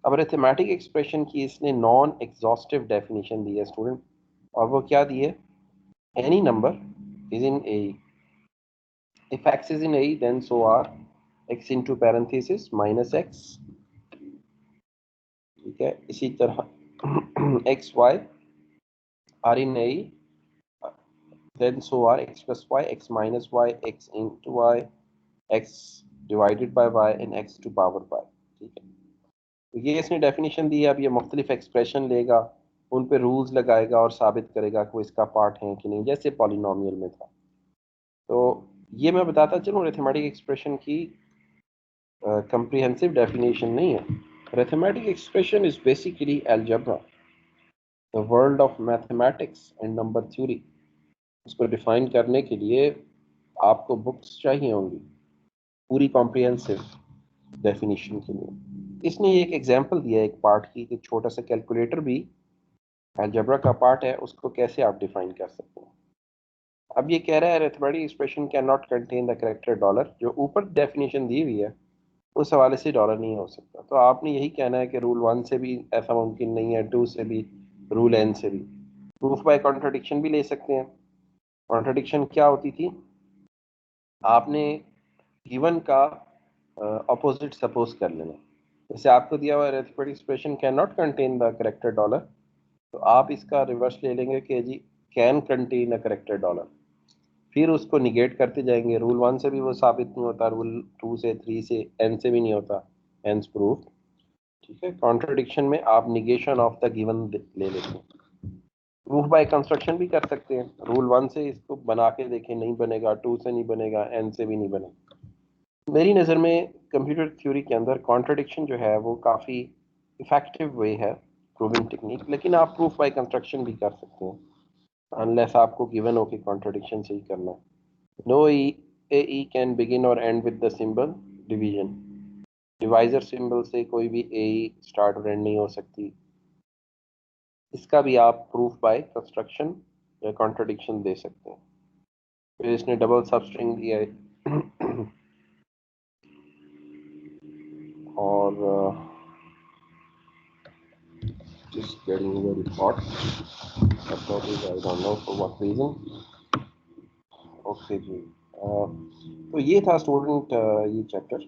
अब अरिथमेटिक एक्सप्रेशन की इसने नॉन एग्जॉस्टिव डेफिनेशन दी है स्टूडेंट, और वो क्या दी है, any number is in A, if x is in A then so are x into parenthesis minus x, ठीक है। इसी तरह x y are in A then so are x plus y, x minus y, x into y, x divided by y and x to power y, ठीक है। तो ये इसने definition दी है। अब ये मुख्तलिफ एक्सप्रेशन लेगा, उन पे रूल्स लगाएगा और साबित करेगा कि वो इसका पार्ट है कि नहीं, जैसे पॉलिनोमियल में था। तो ये मैं बताता चलूँ, अरिथमेटिक एक्सप्रेशन की कंप्रिहेंसिव डेफिनेशन नहीं है। Arithmetic expression is basically algebra, the world of mathematics and number theory. इसको डिफाइन करने के लिए आपको बुक्स चाहिए होंगी पूरी कॉम्प्रिहेंसिव डेफिनेशन के लिए। इसने एक एग्जांपल दिया है एक पार्ट की, कि छोटा सा कैलकुलेटर भी अलजेब्रा का पार्ट है, उसको कैसे आप डिफाइन कर सकते हैं। अब ये कह रहा है arithmetic expression can not contain the character dollar, जो ऊपर डेफिनेशन दी हुई है उस हवाले से डॉलर नहीं हो सकता। तो आपने यही कहना है कि रूल 1 से भी ऐसा मुमकिन नहीं है, 2 से भी, रूल n से भी। प्रूफ बाय कॉन्ट्रडिक्शन भी ले सकते हैं। कॉन्ट्रडिक्शन क्या होती थी, आपने गिवन का अपोजिट सपोज कर लेना। जैसे आपको दिया हुआ arithmetic expression can not contain the character dollar, तो आप इसका रिवर्स ले लेंगे कि जी can contain a character dollar, फिर उसको निगेट करते जाएंगे। रूल 1 से भी वो साबित नहीं होता, रूल 2 से, 3 से, n से भी नहीं होता, hence प्रूफ, ठीक है। कॉन्ट्रडिक्शन में आप निगेशन ऑफ द गिवन ले लेते हैं। प्रूफ बाय कंस्ट्रक्शन भी कर सकते हैं, रूल 1 से इसको बना के देखें, नहीं बनेगा, 2 से नहीं बनेगा, n से भी नहीं बनेगा। मेरी नज़र में कंप्यूटर थ्योरी के अंदर कॉन्ट्रडिक्शन जो है वो काफ़ी इफेक्टिव वे है प्रूविंग टेक्निक, लेकिन आप प्रूफ बाय कंस्ट्रक्शन भी कर सकते हैं, अनलेस आपको गिवन हो कि कॉन्ट्रडिक्शन से ही करना है। No A E can begin or end with the symbol division, divisor symbol से कोई भी ए ई स्टार्ट और एंड नहीं हो सकती। इसका भी आप प्रूफ बाय कंस्ट्रक्शन या कॉन्ट्रडिक्शन दे सकते हैं। फिर इसने डबल सबस्ट्रिंग दिया है और just getting very hot. I don't know for what reason. Okay जी। तो ये था स्टूडेंट ये चैप्टर,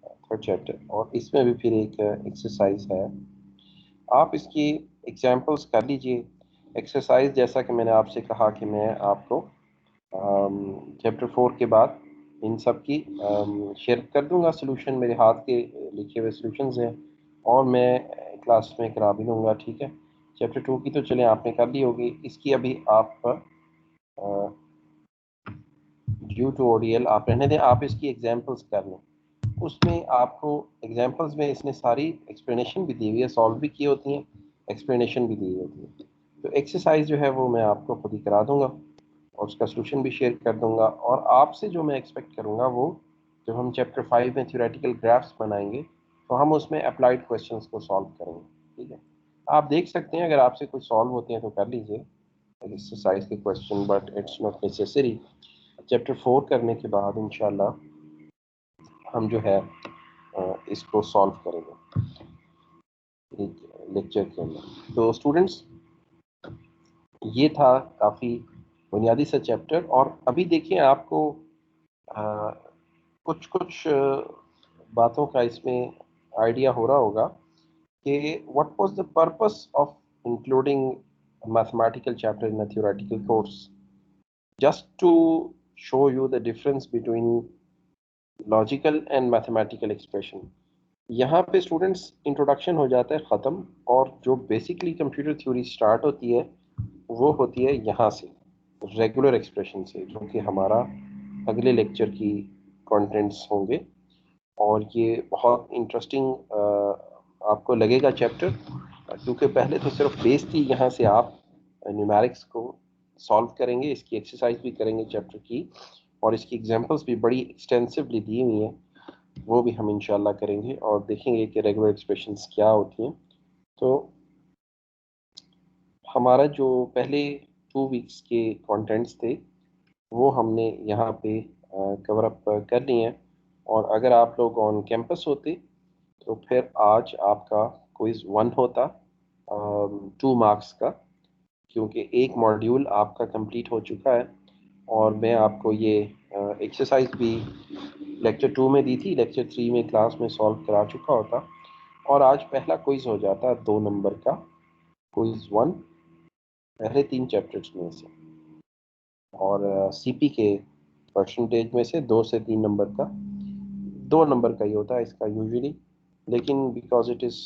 थर्ड चैप्टर, और इसमें भी फिर एक एक्सरसाइज है। आप इसकी एग्जांपल्स कर लीजिए। एक्सरसाइज जैसा कि मैंने आपसे कहा कि मैं आपको चैप्टर 4 के बाद इन सब की शेयर कर दूंगा सोल्यूशन, मेरे हाथ के लिखे हुए सोल्यूशंस हैं, और मैं क्लास में करा भी दूंगा, ठीक है। चैप्टर 2 की तो चलें आपने कर ली होगी, इसकी अभी आप ड्यू टू ओडीएल आप रहने दें, आप इसकी एग्जांपल्स कर लें। उसमें आपको एग्जांपल्स में इसने सारी एक्सप्लेनेशन भी दी हुई है, सॉल्व भी की होती हैं, एक्सप्लेनेशन भी दी होती है। तो एक्सरसाइज जो है वो मैं आपको खुद ही करा दूंगा और उसका सोल्यूशन भी शेयर कर दूंगा। और आपसे जो मैं एक्सपेक्ट करूंगा वो, जब हम चैप्टर 5 में थ्योरेटिकल ग्राफ्स बनाएंगे तो हम उसमें अप्लाइड क्वेश्चंस को सॉल्व करेंगे, ठीक है। आप देख सकते हैं, अगर आपसे कुछ सॉल्व होते हैं तो कर लीजिए एक्सरसाइज के question, but it's not necessary. Chapter 4 करने के बाद इंशाल्लाह हम जो है इसको सॉल्व करेंगे लेक्चर के अंदर। तो स्टूडेंट्स, ये था काफ़ी बुनियादी सा चैप्टर। और अभी देखिए आपको कुछ कुछ बातों का इसमें आइडिया हो रहा होगा कि what was the purpose of including mathematical chapter in a theoretical course, just to show you the difference between logical and mathematical expression। यहाँ पे स्टूडेंट्स इंट्रोडक्शन हो जाता है ख़त्म, और जो बेसिकली कंप्यूटर थ्योरी स्टार्ट होती है वो होती है यहाँ से, रेगुलर एक्सप्रेशन से, जो कि हमारा अगले लेक्चर की कंटेंट्स होंगे। और ये बहुत इंटरेस्टिंग आपको लगेगा चैप्टर, क्योंकि पहले तो सिर्फ बेस थी, यहाँ से आप न्यूमेरिक्स को सॉल्व करेंगे, इसकी एक्सरसाइज भी करेंगे चैप्टर की, और इसकी एग्जांपल्स भी बड़ी एक्सटेंसिवली दी हुई हैं, वो भी हम इंशाल्लाह करेंगे और देखेंगे कि रेगुलर एक्सप्रेशंस क्या होती हैं। तो हमारा जो पहले 2 वीक्स के कंटेंट्स थे वो हमने यहाँ पे कवर अप कर लिए हैं। और अगर आप लोग ऑन कैंपस होते तो फिर आज आपका क्विज 1 होता 2 मार्क्स का, क्योंकि एक मॉड्यूल आपका कंप्लीट हो चुका है। और मैं आपको ये एक्सरसाइज भी लेक्चर 2 में दी थी, लेक्चर 3 में क्लास में सॉल्व करा चुका होता, और आज पहला क्विज हो जाता 2 नंबर का, क्विज 1, पहले 3 चैप्टर्स में से। और सीपी के परसेंटेज में से 2 से 3 नंबर का, 2 नंबर का ही होता है इसका यूजुअली। लेकिन because it is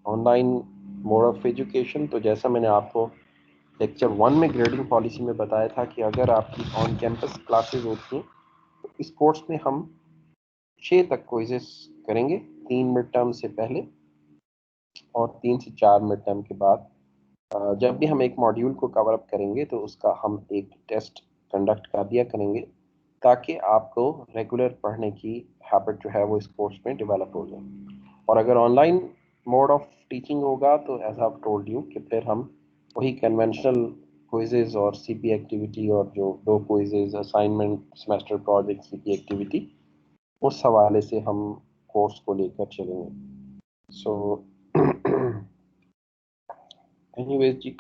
online mode of education, तो जैसा मैंने आपको लेक्चर 1 में ग्रेडिंग पॉलिसी में बताया था कि अगर आपकी ऑन कैंपस क्लासेस होती हैं तो इस कोर्स में हम 6 तक क्विजेस करेंगे, 3 मिड टर्म से पहले और 3 से 4 मिड टर्म के बाद। जब भी हम एक मॉड्यूल को कवर अप करेंगे तो उसका हम एक टेस्ट कंडक्ट कर दिया करेंगे, ताकि आपको रेगुलर पढ़ने की हैबिट जो है वो इस कोर्स में डेवलप हो जाए। और अगर ऑनलाइन मोड ऑफ टीचिंग होगा तो एज आई टोल्ड यू कि फिर हम वही कन्वेंशनल क्विजेज और सीपी एक्टिविटी, और जो 2 quizzes, assignment, semester project, CP activity, उस हवाले से हम कोर्स को लेकर चलेंगे। सो एनीवेज जी,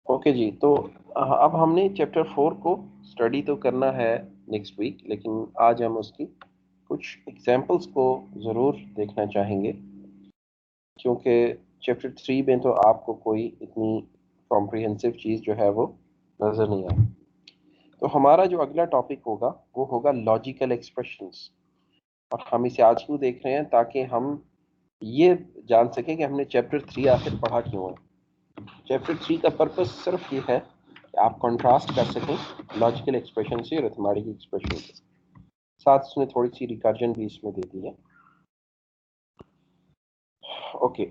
ओके जी। तो अब हमने चैप्टर 4 को स्टडी तो करना है नेक्स्ट वीक, लेकिन आज हम उसकी कुछ एग्जांपल्स को ज़रूर देखना चाहेंगे, क्योंकि चैप्टर 3 में तो आपको कोई इतनी कॉम्प्रिहेंसिव चीज़ जो है वो नज़र नहीं आई। तो हमारा जो अगला टॉपिक होगा वो होगा लॉजिकल एक्सप्रेशंस। और हम इसे आज क्यों देख रहे हैं, ताकि हम ये जान सकें कि हमने चैप्टर 3 आखिर पढ़ा क्यों है। चैप्टर 3 का पर्पस सिर्फ ये है कि आप कंट्रास्ट कर सकें लॉजिकल एक्सप्रेशन से और अरिथमेटिक एक्सप्रेशन से। साथ उसने थोड़ी सी रिकर्जन भी इसमें दे दी है। ओके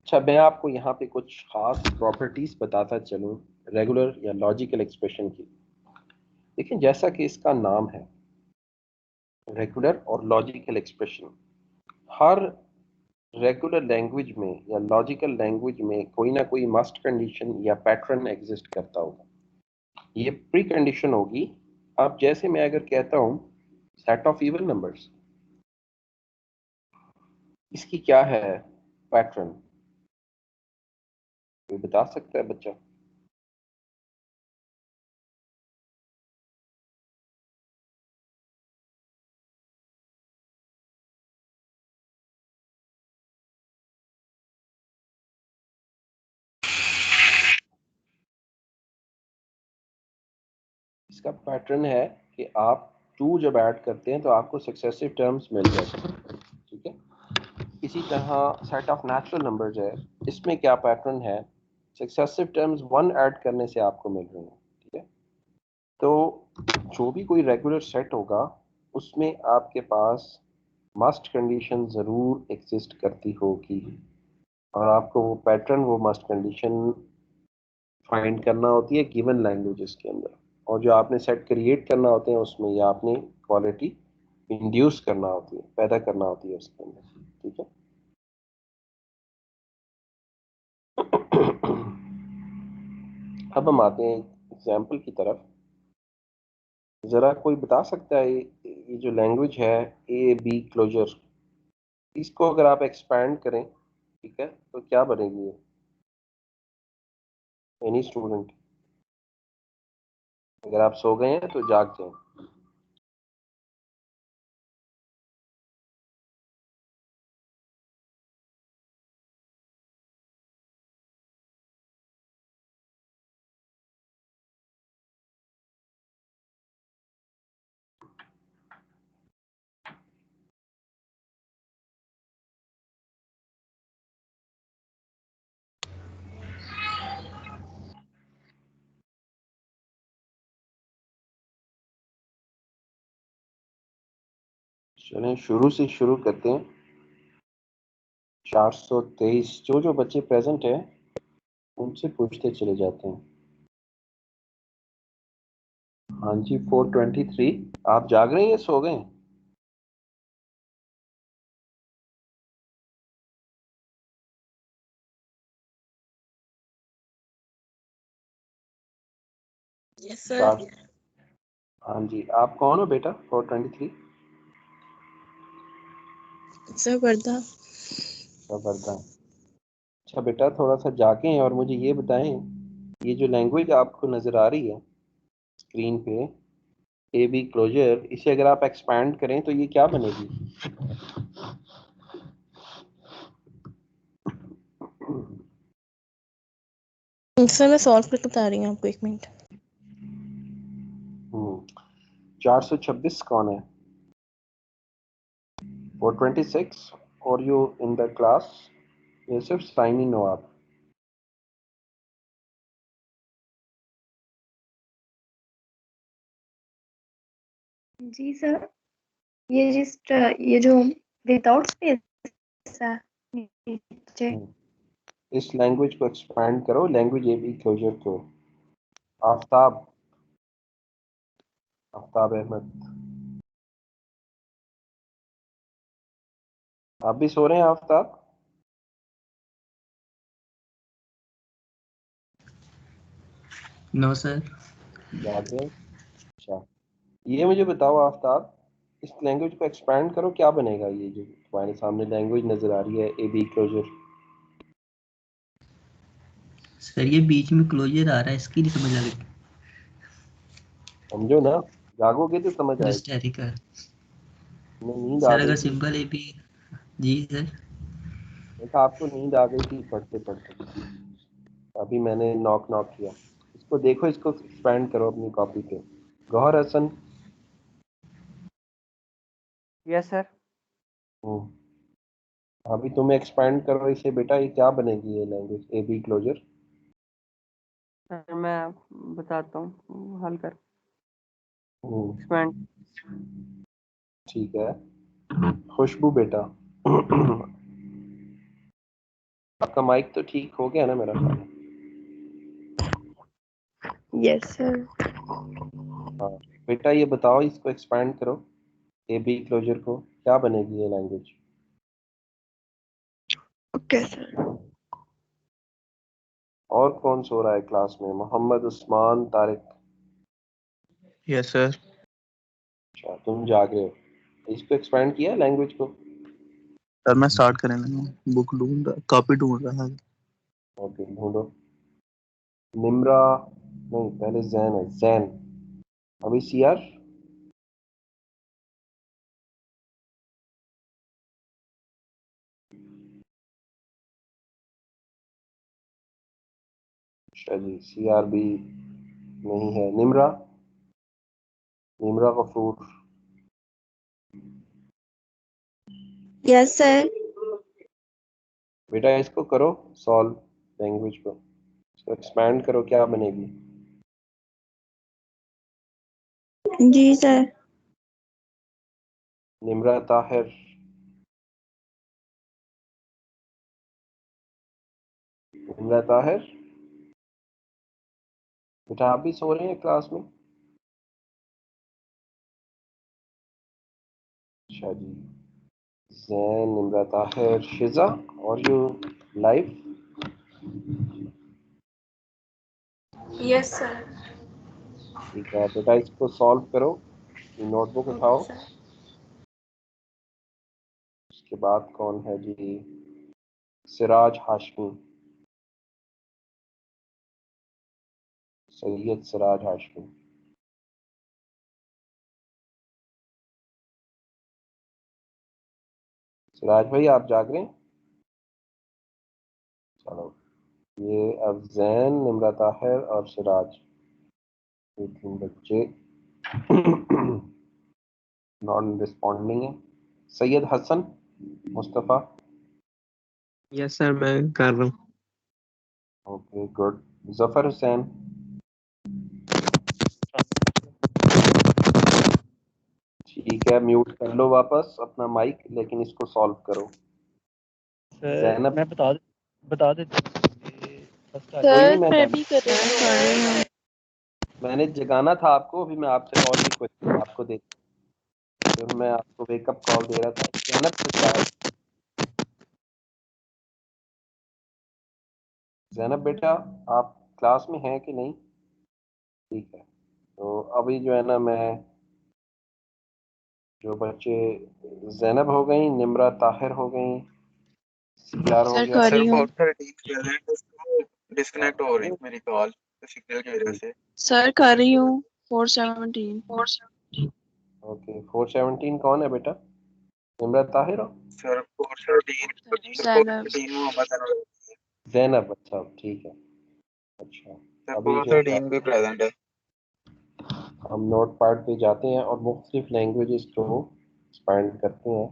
अच्छा, मैं आपको यहाँ पे कुछ खास प्रॉपर्टीज बताता चलूँ रेगुलर या लॉजिकल एक्सप्रेशन की। देखिए, जैसा कि इसका नाम है रेगुलर और लॉजिकल एक्सप्रेशन, हर रेगुलर लैंग्वेज में या लॉजिकल लैंग्वेज में कोई ना कोई मस्ट कंडीशन या पैटर्न एग्जिस्ट करता होगा। ये प्री कंडीशन होगी। अब जैसे मैं अगर कहता हूं सेट ऑफ इवन नंबर्स, इसकी क्या है पैटर्न, कोई बता सकता है बच्चा? इसका पैटर्न है कि आप टू जब ऐड करते हैं तो आपको सक्सेसिव टर्म्स मिल जाते हैं, ठीक है। इसी तरह सेट ऑफ नेचुरल नंबर्स है, इसमें क्या पैटर्न है, सक्सेसिव टर्म्स वन ऐड करने से आपको मिल रहे हैं, ठीक है। तो जो भी कोई रेगुलर सेट होगा उसमें आपके पास मस्ट कंडीशन ज़रूर एग्जिस्ट करती होगी, और आपको वो पैटर्न, वो मस्ट कंडीशन फाइंड करना होती है गिवन लैंग्वेजेस के अंदर, और जो आपने सेट क्रिएट करना होते हैं उसमें, या आपने क्वालिटी इंड्यूस करना होती है, पैदा करना होती है उसके अंदर, ठीक है। अब हम आते हैं एग्जाम्पल की तरफ। ज़रा कोई बता सकता है ये जो लैंग्वेज है ए बी क्लोजर, इसको अगर आप एक्सपैंड करें, ठीक है, तो क्या बनेगी ये? एनी स्टूडेंट, अगर आप सो गए हैं तो जाग जाएं। चलें शुरू से शुरू करते हैं। 423, जो जो बच्चे प्रेजेंट हैं उनसे पूछते चले जाते हैं। हाँ जी, 423। आप जाग रहे हैं या सो गए? Yes sir. चार। हाँ जी, आप कौन हो बेटा? 423। सर वर्धा। वर्धा। अच्छा बेटा, थोड़ा सा जागें और मुझे ये बताएं, ये जो लैंग्वेज आपको नजर आ रही है स्क्रीन पे, ए बी क्लोजर, इसे अगर आप एक्सपैंड करें तो ये क्या बनेगी? सर मैं सॉल्व करके बता रही हूँ आपको, 1 मिनट। 426 कौन है? 426। और यू इन द क्लास? ये सिर्फ साइन इन हो आप। जी सर, ये जस्ट ये जो विदाउट स्पेस है नीचे। इस लैंग्वेज को एक्सपैंड करो, लैंग्वेज ए बी क्लोजर को। आफ्ताब, आफ्ताब अहमद, आप भी सो रहे हैं आफ्ताब? No sir. जाग रहे हैं? अच्छा, ये मुझे बताओ आफ्ताब, इस लैंग्वेज को एक्सपैंड करो, क्या बनेगा? ये जो तुम्हारे सामने लैंग्वेज नजर आ रही है ए बी क्लोजर। सर ये बीच में क्लोजर आ रहा है, इसकी नहीं समझ आ रही। समझो ना, जागोगे तो समझ आएगी। हिस्टेरिकल। तुम्हें नींद आ सर गई अगर थी? Simple A B. जी सर। देखा, आपको नींद आ गई थी पढ़ते पढ़ते, अभी मैंने नॉक नॉक किया। इसको देखो, इसको एक्सपैंड करो अपनी कॉपी पे। गौहर हसन। Yes sir. अभी तुम्हें एक्सपैंड करो इसे बेटा, ये क्या बनेगी ये language A be closer? Sir मैं बताता हूँ हल कर हम्म, एक्सपेंड। ठीक है। खुशबू बेटा, आपका माइक तो ठीक हो गया ना मेरा ख्याल? Yes sir. हाँ बेटा, ये बताओ, इसको एक्सपैंड करो ए बी क्लोजर को, क्या बनेगी ये लैंग्वेज? Okay sir. और कौन सो रहा है क्लास में? मोहम्मद, उस्मान, तारिक। Yes sir. अच्छा, तुम जाग रहे हो। इसको एक्सपैंड किया लैंग्वेज को? सर मैं स्टार्ट करेंगे, बुक ढूंढ रहा, कॉपी ढूंढ रहा है। ओके, ढूंढो। निम्रा, नहीं, पहले जैन है, जैन। अभी सीआर। अच्छा जी, सीआर भी नहीं है। Nimra, Nimra Ghafoor, yes sir. बेटा इसको करो सॉल्व, लैंग्वेज को इसको एक्सपैंड करो, क्या बनेगी? जी सर। निमरा ताहिर, निमरा ताहिर, बेटा आप भी सो रहे हैं क्लास में? अच्छा जी, जैन, निमरा ताहिर, शिजा, और यू लाइव? Yes sir. ठीक है बेटा, इसको सॉल्व करो, नोटबुक उठाओ। Okay sir. उसके बाद कौन है जी? सिराज हाशमी, सैयद सिराज हाशमी। सिराज भाई आप जाग रहे हैं? चलो, ये अब जैन, निमरा ताहिर और सिराज, ये 3 बच्चे नॉन रिस्पॉन्डिंग है। सैयद हसन मुस्तफ़ा, यस सर, मैं कर रहा हूँ। Okay good. जफर हुसैन, ठीक है, म्यूट कर लो वापस अपना माइक, लेकिन इसको सॉल्व करो। सर जैनब, मैं बता देता हूँ ये फर्स्ट आ कोई नहीं, सर मैं मैं भी कर रही हूँ। मैंने जगाना था आपको, अभी मैं आपसे और भी क्वेश्चन आपको दे, फिर मैं आपको वेकअप कॉल दे रहा था। जैनब खुशहाल, जैनब बेटा आप क्लास में हैं कि नहीं? ठीक है, तो अभी जो है ना, मैं जो बच्चे, जैनब हो गई, निमरा ताहिर हो गई, सीआर हो सर गया। कर सर रही हूँ। 413 प्रेजेंट, उसको डिस्कनेक्ट हो रही है मेरी कॉल सिग्नल की वजह से। सर कर रही हूँ 417। ओके, 417 कौन है बेटा? निमरा ताहिर हो? सर 413 जैनब। 413 मोहम्मद अनवर। जैनब, अच्छा ठीक है। अच्छा, सर अभी जो है 413 भी प्रेजेंट है। हम नोट पार्ट पे जाते हैं और मुख्तलिफ लैंग्वेजेस को एक्सपैंड करते हैं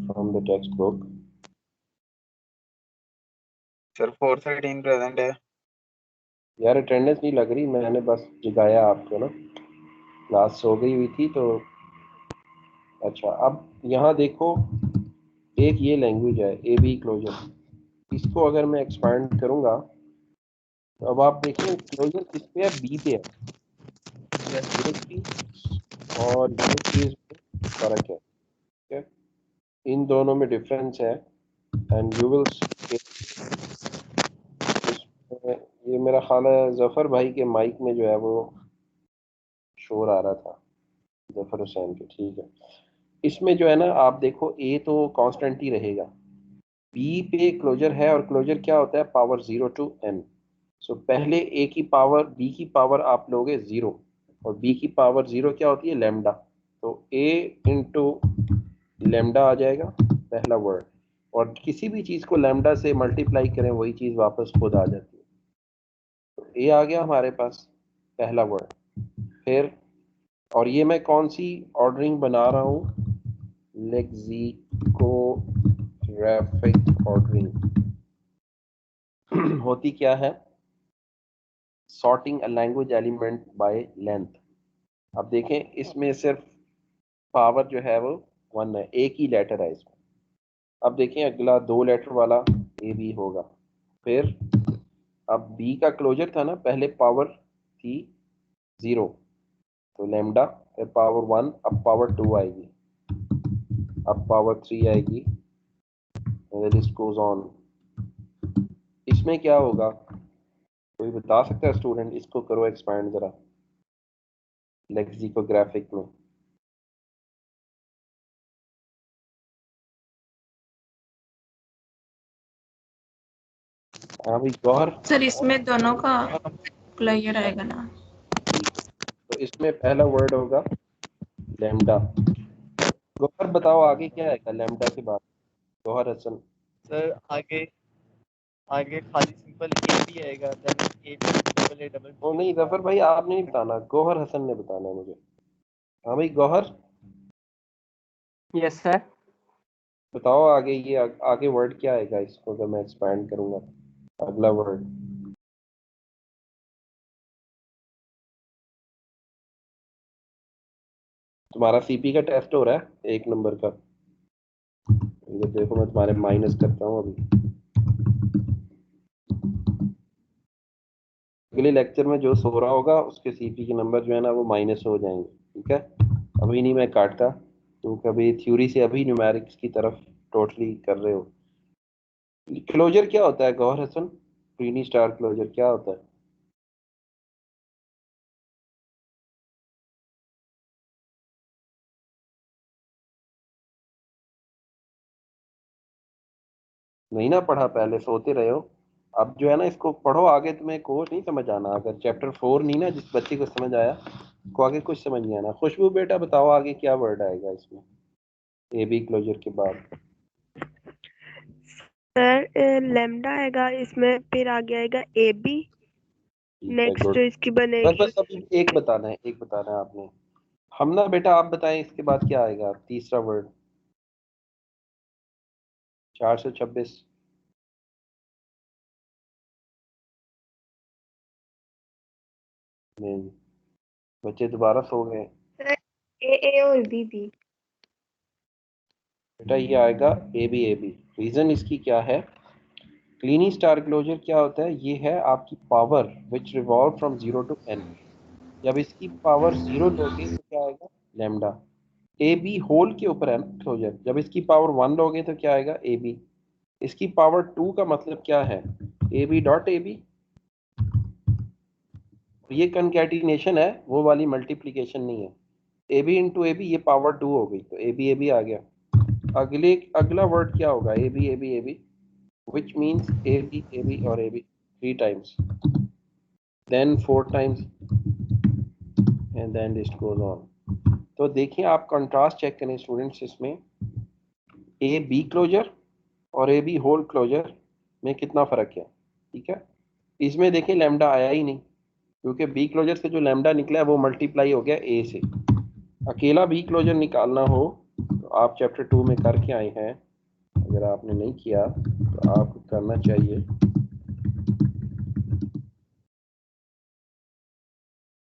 from the text book. Sir 413 present है। यार अटेंडेंस नहीं लग रही, मैंने बस जगाया आपको ना, क्लास सो गई हुई थी तो। अच्छा, अब यहाँ देखो, एक ये लैंग्वेज है ए बी क्लोजर, इसको अगर मैं एक्सपैंड करूँगा तो अब आप देखें क्लोजर किस पे है? बी पे है। ये चीज़ और ये चीज़ में फर्क है, ठीक है? इन दोनों में डिफरेंस है, एंड यू विल सी। इसमें ये मेरा ख्याल है जफर भाई के माइक में जो है वो शोर आ रहा था, जफर हुसैन के, ठीक है। इसमें जो है ना, आप देखो ए तो कांस्टेंट ही रहेगा, बी पे क्लोजर है, और क्लोजर क्या होता है? Power 0 to n। सो पहले ए की पावर, बी की पावर आप लोगे 0, और बी की पावर 0 क्या होती है? लैम्डा। तो ए इंटू लैम्डा आ जाएगा पहला वर्ड, और किसी भी चीज़ को लैम्डा से मल्टीप्लाई करें वही चीज़ वापस खुद आ जाती है। तो ए आ गया हमारे पास पहला वर्ड। फिर, और ये मैं कौन सी ऑर्डरिंग बना रहा हूँ? Lexicographic ordering. होती क्या है? Sorting a language element by length. अब देखें, इसमें सिर्फ पावर जो है वो 1 है, एक ही लेटर है इसमें। अब देखें अगला 2 लेटर वाला ए बी होगा। फिर अब बी का क्लोजर था ना, पहले पावर थी 0, तो लेमडा, फिर पावर 1, अब पावर 2 आएगी, अब पावर 3 आएगी, लिस्ट गोज ऑन। इसमें क्या होगा? कोई बता सकता है स्टूडेंट? इसको करो एक्सपैंड जरा लेक्सिकोग्राफिक में। हाँ भाई गौहर, सर इसमें दोनों का क्लियर आएगा ना? ठीक है, तो इसमें पहला वर्ड होगा लेमडा। गौहर बताओ आगे क्या आएगा लेमडा के बाद? गौहर हसन, सर आगे आगे खाली सिंपल ए भी आएगा, then A double A double वो नहीं जफर भाई, आपने नहीं बताना, गौहर हसन ने बताना है मुझे। हाँ भाई गौहर, यस सर। बताओ आगे ये आगे वर्ड क्या आएगा इसको अगर मैं एक्सपैंड करूंगा, अगला वर्ड। तुम्हारा सीपी का टेस्ट हो रहा है 1 नंबर का, ये देखो मैं तुम्हारे माइनस करता हूँ अभी। अगले लेक्चर में जो सो रहा होगा उसके सीपी के नंबर जो है ना वो माइनस हो जाएंगे, ठीक है। अभी नहीं मैं काटता, क्योंकि अभी थ्योरी से अभी न्यूमेरिक्स की तरफ टोटली कर रहे हो। क्लोजर क्या होता है गौहर हसन, ट्रीनी स्टार क्लोजर क्या होता है? नहीं ना पढ़ा, पहले सोते रहे हो। अब जो है ना इसको पढ़ो आगे, तुम्हें कोर्स नहीं समझ आना। अगर चैप्टर 4 नहीं ना जिस बच्चे को समझ आया को आगे कुछ समझ नहीं आना। खुशबू बेटा बताओ आगे क्या वर्ड आएगा इसमें ए बी क्लोजर के बाद? सर लेमडा आएगा इसमें, फिर आगे आएगा ए बी, ठीक है, नेक्स्ट गुड। इसकी बस बनेगी। बस अभी एक बताना है, एक बताना है आपने। हम ना बेटा आप बताएं इसके बाद क्या आएगा तीसरा वर्ड? 426। नहीं, बच्चे दोबारा सो गए। सर ए और बी बी। बेटा ये आएगा ए बी। रीजन इसकी क्या है? क्लीनी स्टार क्लोजर क्या होता है? ये है आपकी power which revolve from 0 to n। जब इसकी पावर 0 लोगे तो क्या आएगा? लैम्डा। ए बी होल के ऊपर है ना क्लोजर, जब इसकी पावर 1 लोगे तो क्या आएगा? A B. इसकी पावर 2 का मतलब क्या है? A B dot A B. ये कंकैटिनेशन है, वो वाली मल्टीप्लिकेशन नहीं है। A B into A B, ये पावर 2 हो गई तो ए बी आ गया। अगला वर्ड क्या होगा? A B which means A B और A B 3 times, then 4 times and then list goes on। तो देखिए आप कंट्रास्ट चेक करें स्टूडेंट्स, इसमें ए बी क्लोजर और ए बी होल क्लोजर में कितना फर्क है, ठीक है। इसमें देखिए लैम्डा आया ही नहीं, क्योंकि बी क्लोजर से जो लैम्डा निकला है वो मल्टीप्लाई हो गया ए से। अकेला बी क्लोजर निकालना हो तो आप चैप्टर 2 में करके आए हैं, अगर आपने नहीं किया तो आपको करना चाहिए।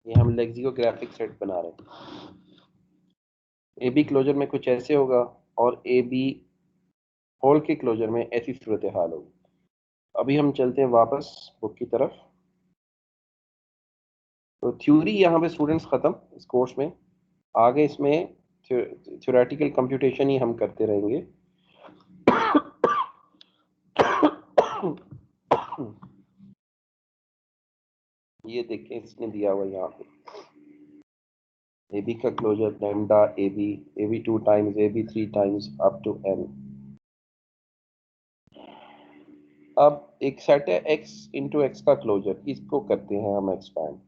ये हम लेक्सिकोग्राफिक सेट बना रहे हैं। ए बी क्लोजर में कुछ ऐसे होगा और ए बी होल के क्लोजर में ऐसी सूरत हाल होगी। अभी हम चलते हैं वापस बुक की तरफ। तो थ्योरी यहाँ पे स्टूडेंट्स ख़त्म इस कोर्स में। आगे इसमें थ्योरेटिकल कंप्यूटेशन ही हम करते रहेंगे। ये देखें इसने दिया हुआ यहाँ पे ए बी का closure lambda A B 2 times A B 3 times up to n। अब एक सेट है x इंटू एक्स का क्लोजर, इसको करते हैं हम एक्सपैंड।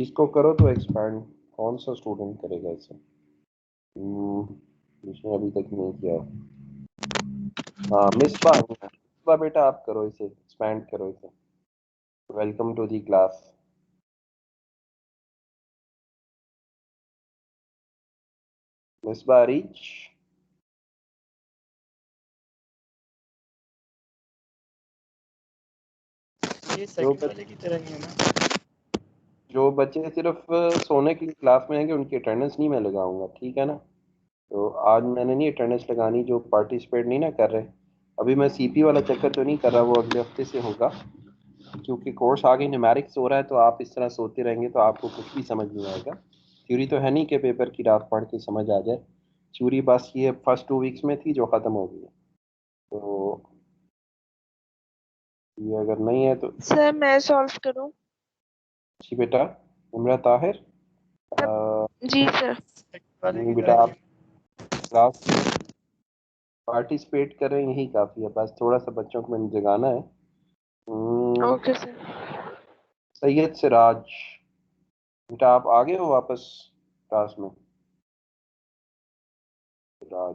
इसको करो तो एक्सपैंड कौन सा स्टूडेंट करेगा इसे? जिसने अभी तक नहीं किया। हाँ मिसबा बेटा आप करो इसे, एक्सपैंड करो इसे। Welcome to the class. Misbah reach. ये सेकंड वाले की तरह ही है ना? जो बच्चे सिर्फ सोने के लिए क्लास में आएंगे उनकी अटेंडेंस नहीं मैं लगाऊंगा, ठीक है ना। तो आज मैंने नहीं अटेंडेंस लगानी जो पार्टिसिपेट नहीं ना कर रहे। अभी मैं सीपी वाला चक्कर तो नहीं कर रहा, वो अगले हफ्ते से होगा, क्योंकि कोर्स आगे न्यूमेरिक्स हो रहा है। तो आप इस तरह सोते रहेंगे तो आपको कुछ भी समझ नहीं आएगा। थ्योरी तो है नहीं कि पेपर की रात पढ़ के समझ आ जाए। थ्योरी बस ये फर्स्ट 2 वीक्स में थी जो ख़त्म हो गई है। तो ये अगर नहीं है तो सर मैं सॉल्व करूं? जी बेटा। इमरा ताहिर जी सर। सेकंड वाले नहीं की बेटा, तरह ही आप क्लास पार्टिसिपेट कर रहे हैं यही काफ़ी है। बस थोड़ा सा बच्चों को मैंने जगाना है। Okay sir. सैयद सिराज, बेटा आप आ गए हो वापस क्लास में? सिराज,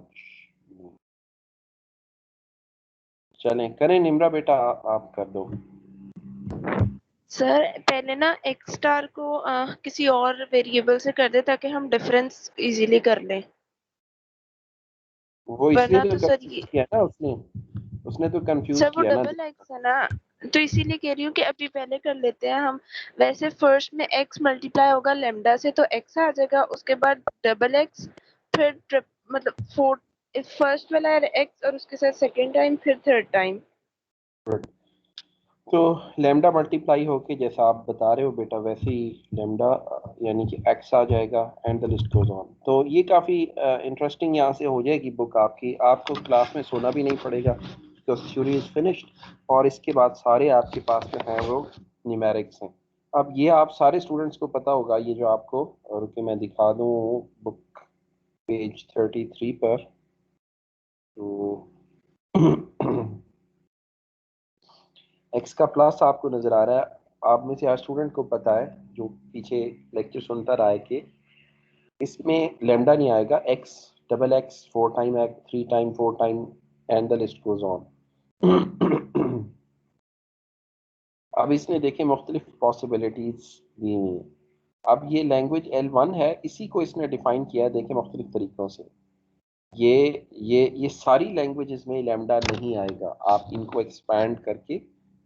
चलें करें। निम्रा बेटा आप कर दो। सर पहले ना एक्स स्टार को किसी और वेरिएबल से कर दे ताकि हम डिफरेंस इजीली कर लें, वो इसलिए वरना तो तो सर कंफ्यूज ये किया ना उसने, उसने तो कंफ्यूज सर वो किया ना। डबल एक्स है ना, तो इसीलिए कह रही हूँ कि अभी पहले कर लेते हैं हम। वैसे फर्स्ट में एक्स मल्टीप्लाई होगा लेमडा से तो एक्स आ जाएगा, उसके बाद डबल एक्स, फिर मतलब फोर, फर्स्ट वाला एक्स और उसके साथ सेकेंड टाइम फिर थर्ड टाइम। तो लेमडा मल्टीप्लाई होके जैसा आप बता रहे हो बेटा वैसे ही लेमडा यानी कि एक्स आ जाएगा and the list goes on. तो ये काफ़ी इंटरेस्टिंग यहाँ से हो जाएगी बुक आपकी, आपको क्लास में सोना भी नहीं पड़ेगा बिकॉज थ्योरी इज फिनिश्ड, और इसके बाद सारे आपके पास में हैं वो न्यूमेरिक्स हैं। अब ये आप सारे स्टूडेंट्स को पता होगा, ये जो आपको, और कि मैं दिखा दूँ बुक पेज 33 पर, तो एक्स का प्लस आपको नजर आ रहा है। आप में से हर स्टूडेंट को पता है जो पीछे लेक्चर सुनता रहा है कि इसमें लेमडा नहीं आएगा, x double x, four time x, three time, four time and the list goes on. अब इसने देखे मुख्तलिफ पॉसिबिलिटीज दी हुई हैं। अब ये लैंग्वेज L1 है, इसी को इसने डिफाइन किया है देखे मुख्तलिफ तरीक़ों से। ये सारी लैंग्वेजेस में लेमडा नहीं आएगा, आप इनको एक्सपैंड करके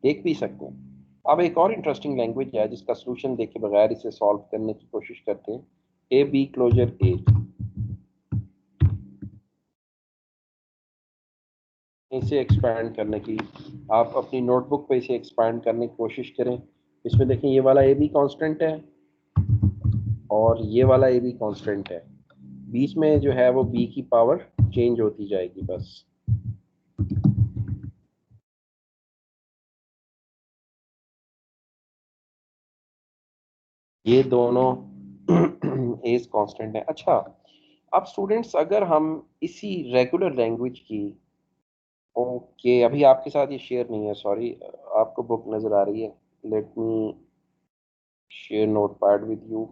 देख भी सकते हैं। अब एक और इंटरेस्टिंग लैंग्वेज है जिसका सोल्यूशन देखे बगैर इसे सॉल्व करने की कोशिश करते हैं, ए बी क्लोजर ए। इसे एक्सपैंड करने की आप अपनी नोटबुक पे इसे एक्सपैंड करने की कोशिश करें। इसमें देखें ये वाला ए बी कांस्टेंट है और ये वाला ए बी कांस्टेंट है, बीच में जो है वो बी की पावर चेंज होती जाएगी बस। ये दोनों एज कांस्टेंट है। अच्छा, अब स्टूडेंट्स अगर हम इसी रेगुलर लैंग्वेज की, ओके अभी आपके साथ ये शेयर नहीं है, सॉरी, आपको बुक नजर आ रही है, let me share note pad with you.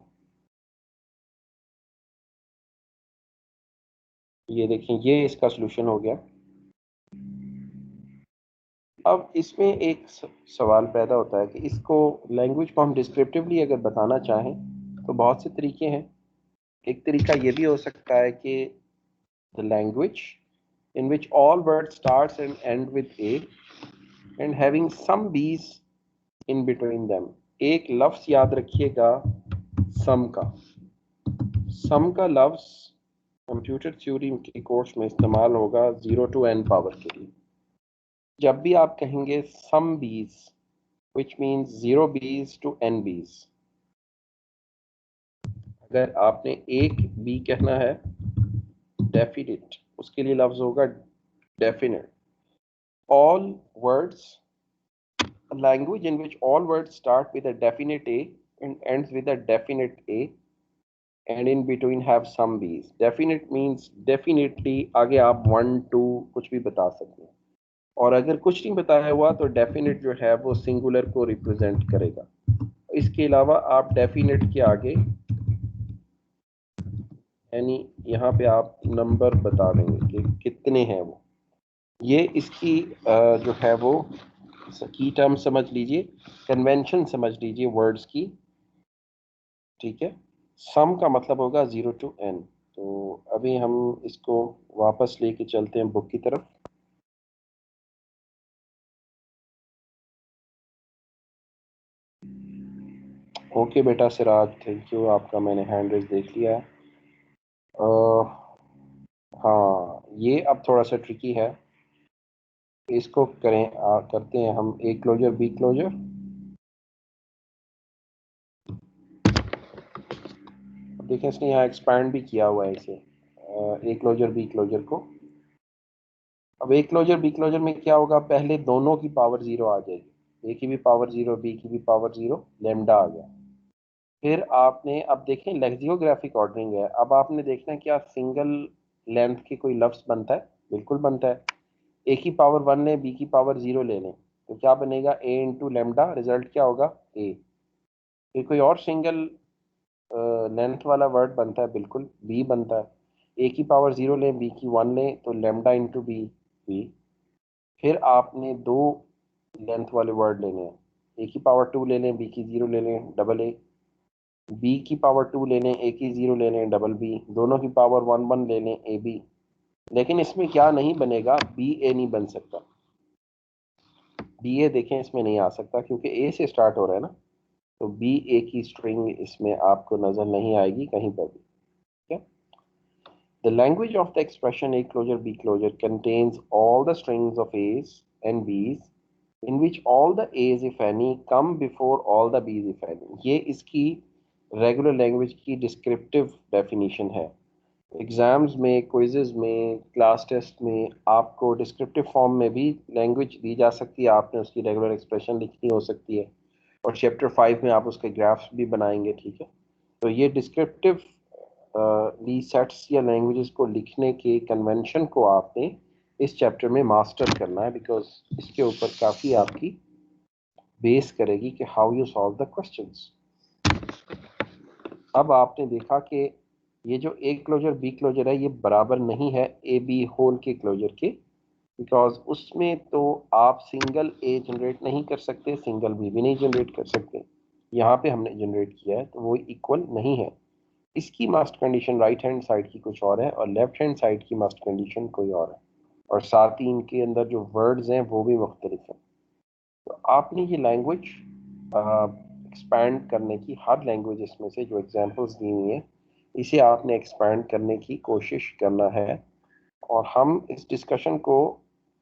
ये देखें, ये इसका सोल्यूशन हो गया। अब इसमें एक सवाल पैदा होता है कि इसको लैंग्वेज को हम डिस्क्रिप्टिवली अगर बताना चाहें तो बहुत से तरीके हैं। एक तरीका ये भी हो सकता है कि the language in which all words starts and end with a and having some b's in between them। एक लफ्ज याद रखिएगा सम का। सम का लफ्ज कंप्यूटर थ्योरी के कोर्स में इस्तेमाल होगा 0 to n पावर के लिए। जब भी आप कहेंगे सम बीज which means 0 b's to n b's, अगर आपने एक बी कहना है डेफिनेट, उसके लिए लफ्ज होगा definite. all words, a language in which all words start with a definite a and ends with a definite a and in between have some b's। definite means definitely आगे आप 1 2 कुछ भी बता सकते हैं, और अगर कुछ नहीं बताया हुआ तो definite जो है वो सिंगुलर को रिप्रेजेंट करेगा। इसके अलावा आप definite के आगे यानी यहाँ पे आप नंबर बता देंगे कि कितने हैं वो। ये इसकी जो है वो की टर्म समझ लीजिए, कन्वेंशन समझ लीजिए वर्ड्स की, ठीक है। सम का मतलब होगा 0 to n। तो अभी हम इसको वापस लेके चलते हैं बुक की तरफ। ओके बेटा सिराज, थैंक यू, आपका मैंने हैंड रेज देख लिया है। हाँ ये अब थोड़ा सा ट्रिकी है, इसको करते हैं हम ए क्लोजर बी क्लोजर। देखें इसने यहाँ एक्सपैंड भी किया हुआ है इसे, ए क्लोजर बी क्लोजर को। अब ए क्लोजर बी क्लोजर में क्या होगा, पहले दोनों की पावर 0 आ जाएगी, ए की भी पावर 0 बी की भी पावर 0, लेमडा आ गया। फिर आपने अब देखें लेक्सियोग्राफिक ऑर्डरिंग है, अब आपने देखना है क्या सिंगल लेंथ के कोई लफ्ज बनता है, बिल्कुल बनता है। ए की पावर 1 लें, बी की पावर 0 ले लें, तो क्या बनेगा, ए इंटू लेमडा, रिजल्ट क्या होगा ए। ये कोई और सिंगल लेंथ वाला वर्ड बनता है, बिल्कुल बी बनता है। ए की पावर 0 लें, बी की 1 लें, तो लेमडा इंटू बी बी। फिर आपने दो लेंथ वाले वर्ड लेने हैं, ए की पावर 2 ले लें, बी की 0 ले लें, डबल ए। बी की पावर 2 ले लें, ए की 0 ले लें, डबल बी। दोनों की पावर 1 1 ले लें, ए बी। लेकिन इसमें क्या नहीं बनेगा, बी ए नहीं बन सकता। बी ए देखें इसमें नहीं आ सकता क्योंकि ए से स्टार्ट हो रहा है ना, तो बी ए की स्ट्रिंग इसमें आपको नजर नहीं आएगी कहीं पर भी। ठीक है। The language of the expression A closure B closure contains all the strings of A's and B's in which all the A's if any come before all the B's if any। ये इसकी regular language की descriptive definition है। Exams में, quizzes में, class test में आपको descriptive form में भी लैंग्वेज दी जा सकती है, आपने उसकी रेगुलर एक्सप्रेशन लिखनी हो सकती है, और चैप्टर 5 में आप उसके ग्राफ्स भी बनाएंगे। ठीक है। तो ये डिस्क्रिप्टिव सेट्स या लैंग्वेजेस को लिखने के कन्वेंशन को आपने इस चैप्टर में मास्टर करना है, बिकॉज इसके ऊपर काफ़ी आपकी बेस करेगी कि how you solve the questions. अब आपने देखा कि ये जो ए क्लोजर बी क्लोजर है ये बराबर नहीं है ए बी होल के क्लोजर के, बिकॉज उसमें तो आप सिंगल ए जनरेट नहीं कर सकते, सिंगल बी भी नहीं जनरेट कर सकते। यहाँ पे हमने जनरेट किया है तो वो इक्वल नहीं है। इसकी must condition right hand side की कुछ और है और लेफ्ट हैंड साइड की मस्ट कंडीशन कोई और है, और साथ ही इनके अंदर जो वर्ड्स हैं वो भी मुख्तलिफ हैं। तो आपने ये लैंग्वेज एक्सपैंड करने की, हर लैंग्वेज इसमें से जो एग्जांपल्स दी हुई हैं इसे आपने एक्सपैंड करने की कोशिश करना है। और हम इस डिस्कशन को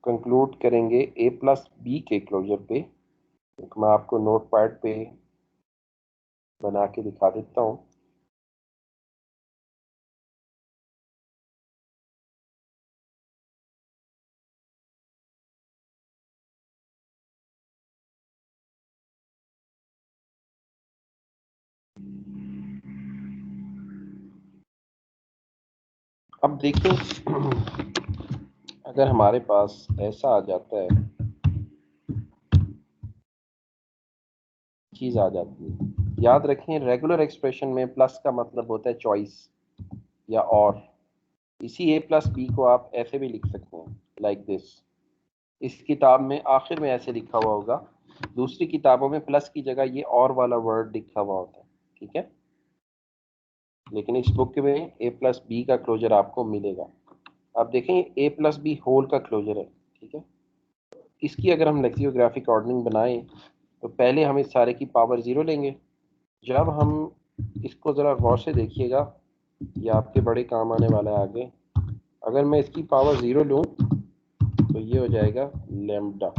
कंक्लूड करेंगे ए प्लस बी के क्लोजर पे। तो मैं आपको नोट पैड पे बना के दिखा देता हूँ। अब देखिए, अगर हमारे पास ऐसा आ जाता है, चीज आ जाती है, याद रखें रेगुलर एक्सप्रेशन में प्लस का मतलब होता है चॉइस या और। इसी ए प्लस बी को आप ऐसे भी लिख सकते हैं, लाइक दिस। इस किताब में आखिर में ऐसे लिखा हुआ होगा, दूसरी किताबों में प्लस की जगह ये और वाला वर्ड लिखा हुआ होता है। ठीक है। लेकिन इस बुक में ए प्लस बी का क्लोजर आपको मिलेगा। आप देखें ए प्लस बी होल का क्लोजर है। ठीक है। इसकी अगर हम लेक्सियोग्राफिक ऑर्डरिंग बनाएं तो पहले हम इस सारे की पावर 0 लेंगे। जब हम इसको ज़रा गौर से देखिएगा, ये आपके बड़े काम आने वाला है आगे। अगर मैं इसकी पावर 0 लूँ तो ये हो जाएगा लैम्डा।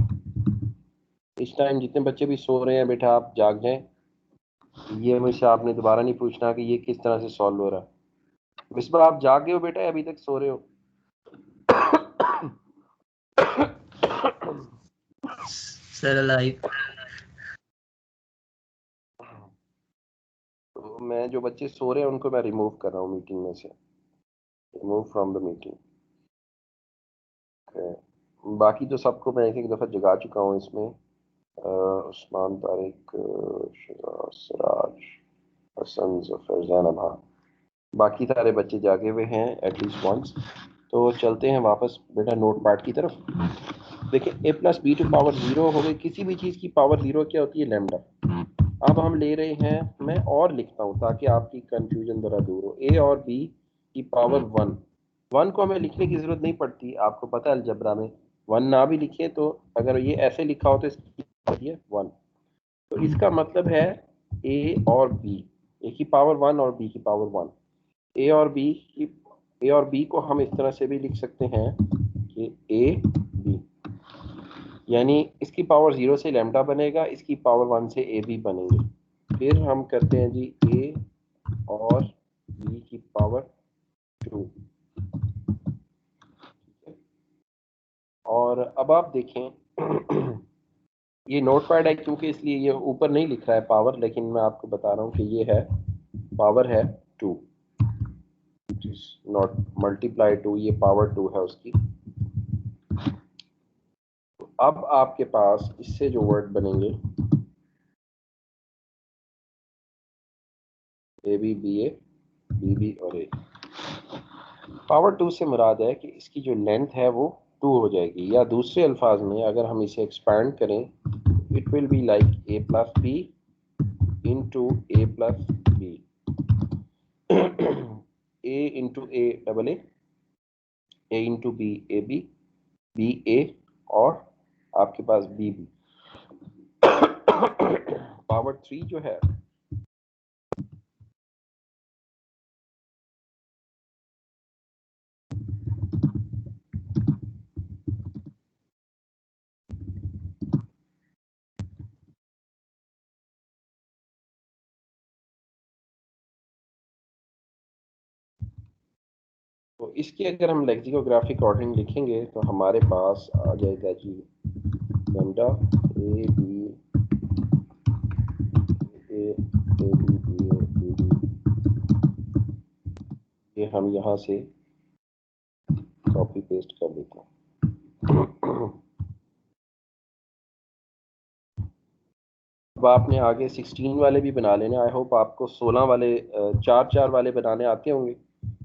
इस टाइम जितने बच्चे भी सो रहे हैं बेटा आप जाग जाएं। ये मुझसे आपने दोबारा नहीं पूछना कि ये किस तरह से सॉल्व हो रहा है। इस बार आप जाग गए हो बेटा, अभी तक सो रहे हो? Sir live. तो मैं जो बच्चे सो रहे हैं उनको मैं रिमूव कर रहा हूँ मीटिंग में से, रिमूव फ्रॉम द मीटिंग। बाकी तो सबको मैं एक एक दफ़ा जगा चुका हूँ इसमें। उस्मान, तारिक, सिराज, हसन, ज़फ़र, ज़ैनब। हाँ, बाकी सारे बच्चे जागे हुए हैं एटलीस्ट वंस। तो चलते हैं वापस बेटा नोट पैड की तरफ। देखिए ए प्लस बी टू पावर 0 हो गई। किसी भी चीज़ की पावर 0 क्या होती है? लैम्डा। अब हम ले रहे हैं, मैं और लिखता हूँ ताकि आपकी कंफ्यूजन ज़रा दूर हो। ए और बी की पावर 1। 1 को हमें लिखने की ज़रूरत नहीं पड़ती, आपको पता है अलजबरा में 1 ना भी लिखे तो अगर ये ऐसे लिखा हो तो इसकी पावर है 1। तो इसका मतलब है ए और बी, ए की पावर 1 और बी की पावर 1। ए और बी को हम इस तरह से भी लिख सकते हैं कि ए बी, यानी इसकी पावर 0 से लैम्डा बनेगा, इसकी पावर 1 से ए बी बनेंगे। फिर हम करते हैं जी ए और बी की पावर 2। और अब आप देखें ये नोटपैड है क्योंकि इसलिए ये ऊपर नहीं लिख रहा है पावर, लेकिन मैं आपको बता रहा हूँ कि ये है पावर है 2, नॉट मल्टीप्लाई 2, ये पावर 2 है उसकी। तो अब आपके पास इससे जो वर्ड बनेंगे AB BA BB और A। पावर 2 से मुराद है कि इसकी जो लेंथ है वो 2 हो जाएगी, या दूसरे अल्फाज में अगर हम इसे एक्सपैंड करें, it will be like A plus B into A plus B, A into A double A into B AB B A और आपके पास B B। पावर 3 जो है तो इसकी अगर हम लेक्सिकोग्राफिक ऑर्डरिंग लिखेंगे तो हमारे पास आ जाएगा जी lambda A B A B B A B B, ये हम यहाँ से कॉपी पेस्ट कर देते हैं। अब आपने आगे 16 वाले भी बना लेने। आई होप आपको 16 वाले 4 वाले बनाने आते होंगे।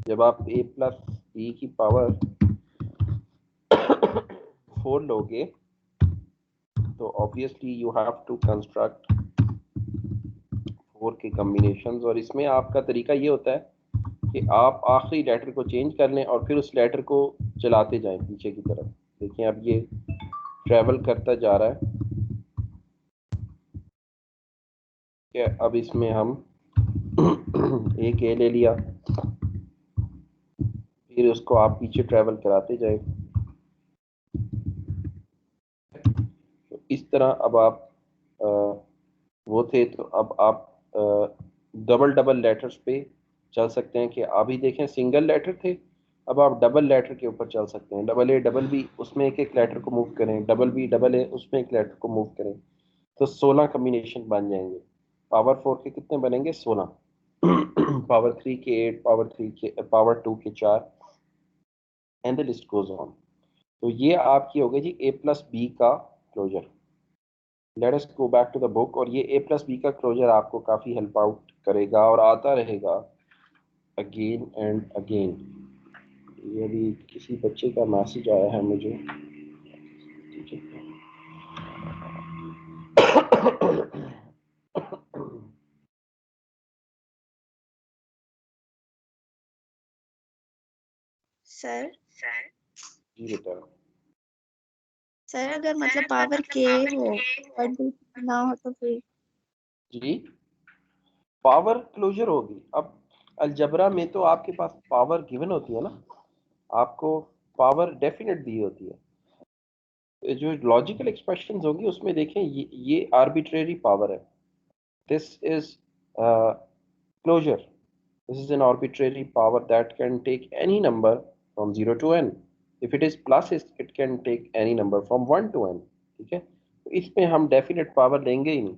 जब आप a प्लस बी की पावर 4 लोगे तो obviously you have to construct 4 के कॉम्बिनेशंस, और इसमें आपका तरीका ये होता है कि आप आखिरी लेटर को चेंज कर लें और फिर उस लेटर को चलाते जाएं पीछे की तरफ। देखिए अब ये ट्रैवल करता जा रहा है कि अब इसमें हम एक ए ले लिया, फिर उसको आप पीछे ट्रैवल कराते जाए। तो इस तरह अब आप वो थे, तो अब आप डबल लेटर्स पे चल सकते हैं कि अभी देखें सिंगल लेटर थे, अब आप डबल लेटर के ऊपर चल सकते हैं। डबल ए डबल बी, उसमें एक एक लेटर को मूव करें, डबल बी डबल ए, उसमें एक लेटर को मूव करें, तो 16 कम्बिनेशन बन जाएंगे। पावर 4 के कितने बनेंगे? 16। पावर 3 के 8, पावर 2 के 4, and the list goes on. तो ये आपकी हो गई जी a प्लस बी का closure. Let us go back to the book, और ये a प्लस बी का क्लोजर आपको काफ़ी हेल्प आउट करेगा और आता रहेगा अगेन एंड अगेन। ये भी किसी बच्चे का मैसेज आया है मुझे, ठीक है। सर जी बेटा। सर अगर मतलब पावर के हो और दूसरी ना हो तो फिर जी पावर क्लोजर होगी। अब अलजबरा में तो आपके पास पावर गिवन होती है ना, आपको पावर डेफिनेट दी होती है। जो लॉजिकल एक्सप्रेशंस होगी उसमें देखें ये आर्बिट्रेरी पावर है। This is closure, this is an arbitrary power that can take any number from 0 to n. If it is plus, it can take any number from 1 to n. ठीक है, तो इसमें हम डेफिनेट पावर लेंगे ही नहीं।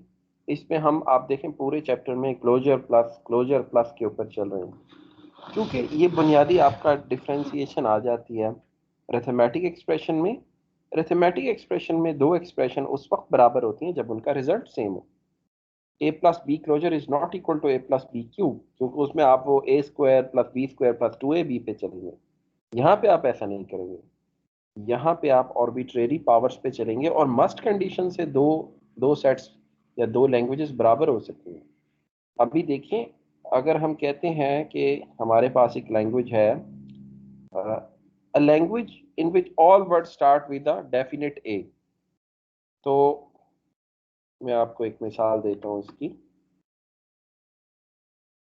इसमें हम आप देखें पूरे चैप्टर में क्लोजर प्लस के ऊपर चल रहे हैं, क्योंकि ये बुनियादी आपका डिफ्रेंसिएशन आ जाती है अरिथमेटिक एक्सप्रेशन में। अरिथमेटिक एक्सप्रेशन में दो एक्सप्रेशन उस वक्त बराबर होती हैं जब उनका रिजल्ट सेम हो। a plus B closure is not equal to a plus B cube, क्योंकि उसमें आप वो a square plus B square plus 2ab पे चलेंगे। यहाँ पे आप ऐसा नहीं करेंगे, यहाँ पे आप आर्बिट्रेरी पावर्स पे चलेंगे, और मस्ट कंडीशन से दो सेट्स या दो लैंग्वेजेस बराबर हो सकती हैं। अभी देखिए, अगर हम कहते हैं कि हमारे पास एक लैंग्वेज है, a language in which all words start with a definite a, तो मैं आपको एक मिसाल देता हूँ इसकी।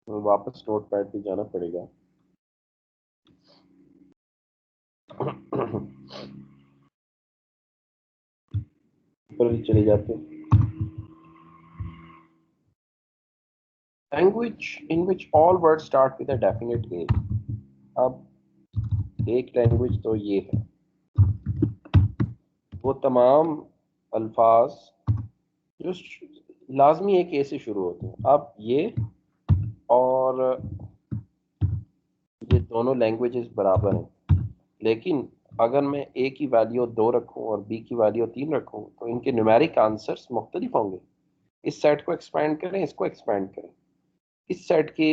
वापस नोटपैड पे जाना पड़ेगा। ऊपर भी चले जाते हैं। Language in which all word start with a definite a. अब एक लैंग्वेज तो ये है, वो तमाम अल्फाज जो लाजमी एक ए से शुरू होते हैं। अब ये और ये दोनों लैंग्वेजेस बराबर हैं, लेकिन अगर मैं ए की वैल्यू 2 रखूं और बी की वैल्यू 3 रखूं तो इनके न्यूमेरिक आंसर्स मुख्तलिफ होंगे। इस सेट को एक्सपैंड करें, इसको एक्सपैंड करें, इस सेट के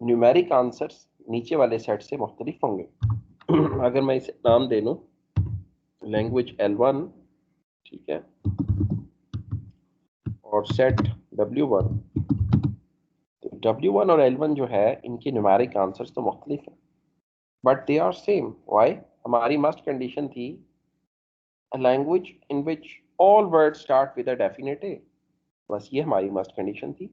न्यूमेरिक आंसर्स नीचे वाले सेट से मुख्तलिफ होंगे। अगर मैं इसे नाम दे दूं लैंग्वेज L1, ठीक है, और सेट W1, तो W1 और L1 जो है इनके न्यूमेरिक आंसर्स तो मुख्तलिफ हैं, but they are same. Why? हमारी मस्ट कंडीशन थी a language in which all words start with a definite a, बस ये हमारी मस्ट कंडीशन थी।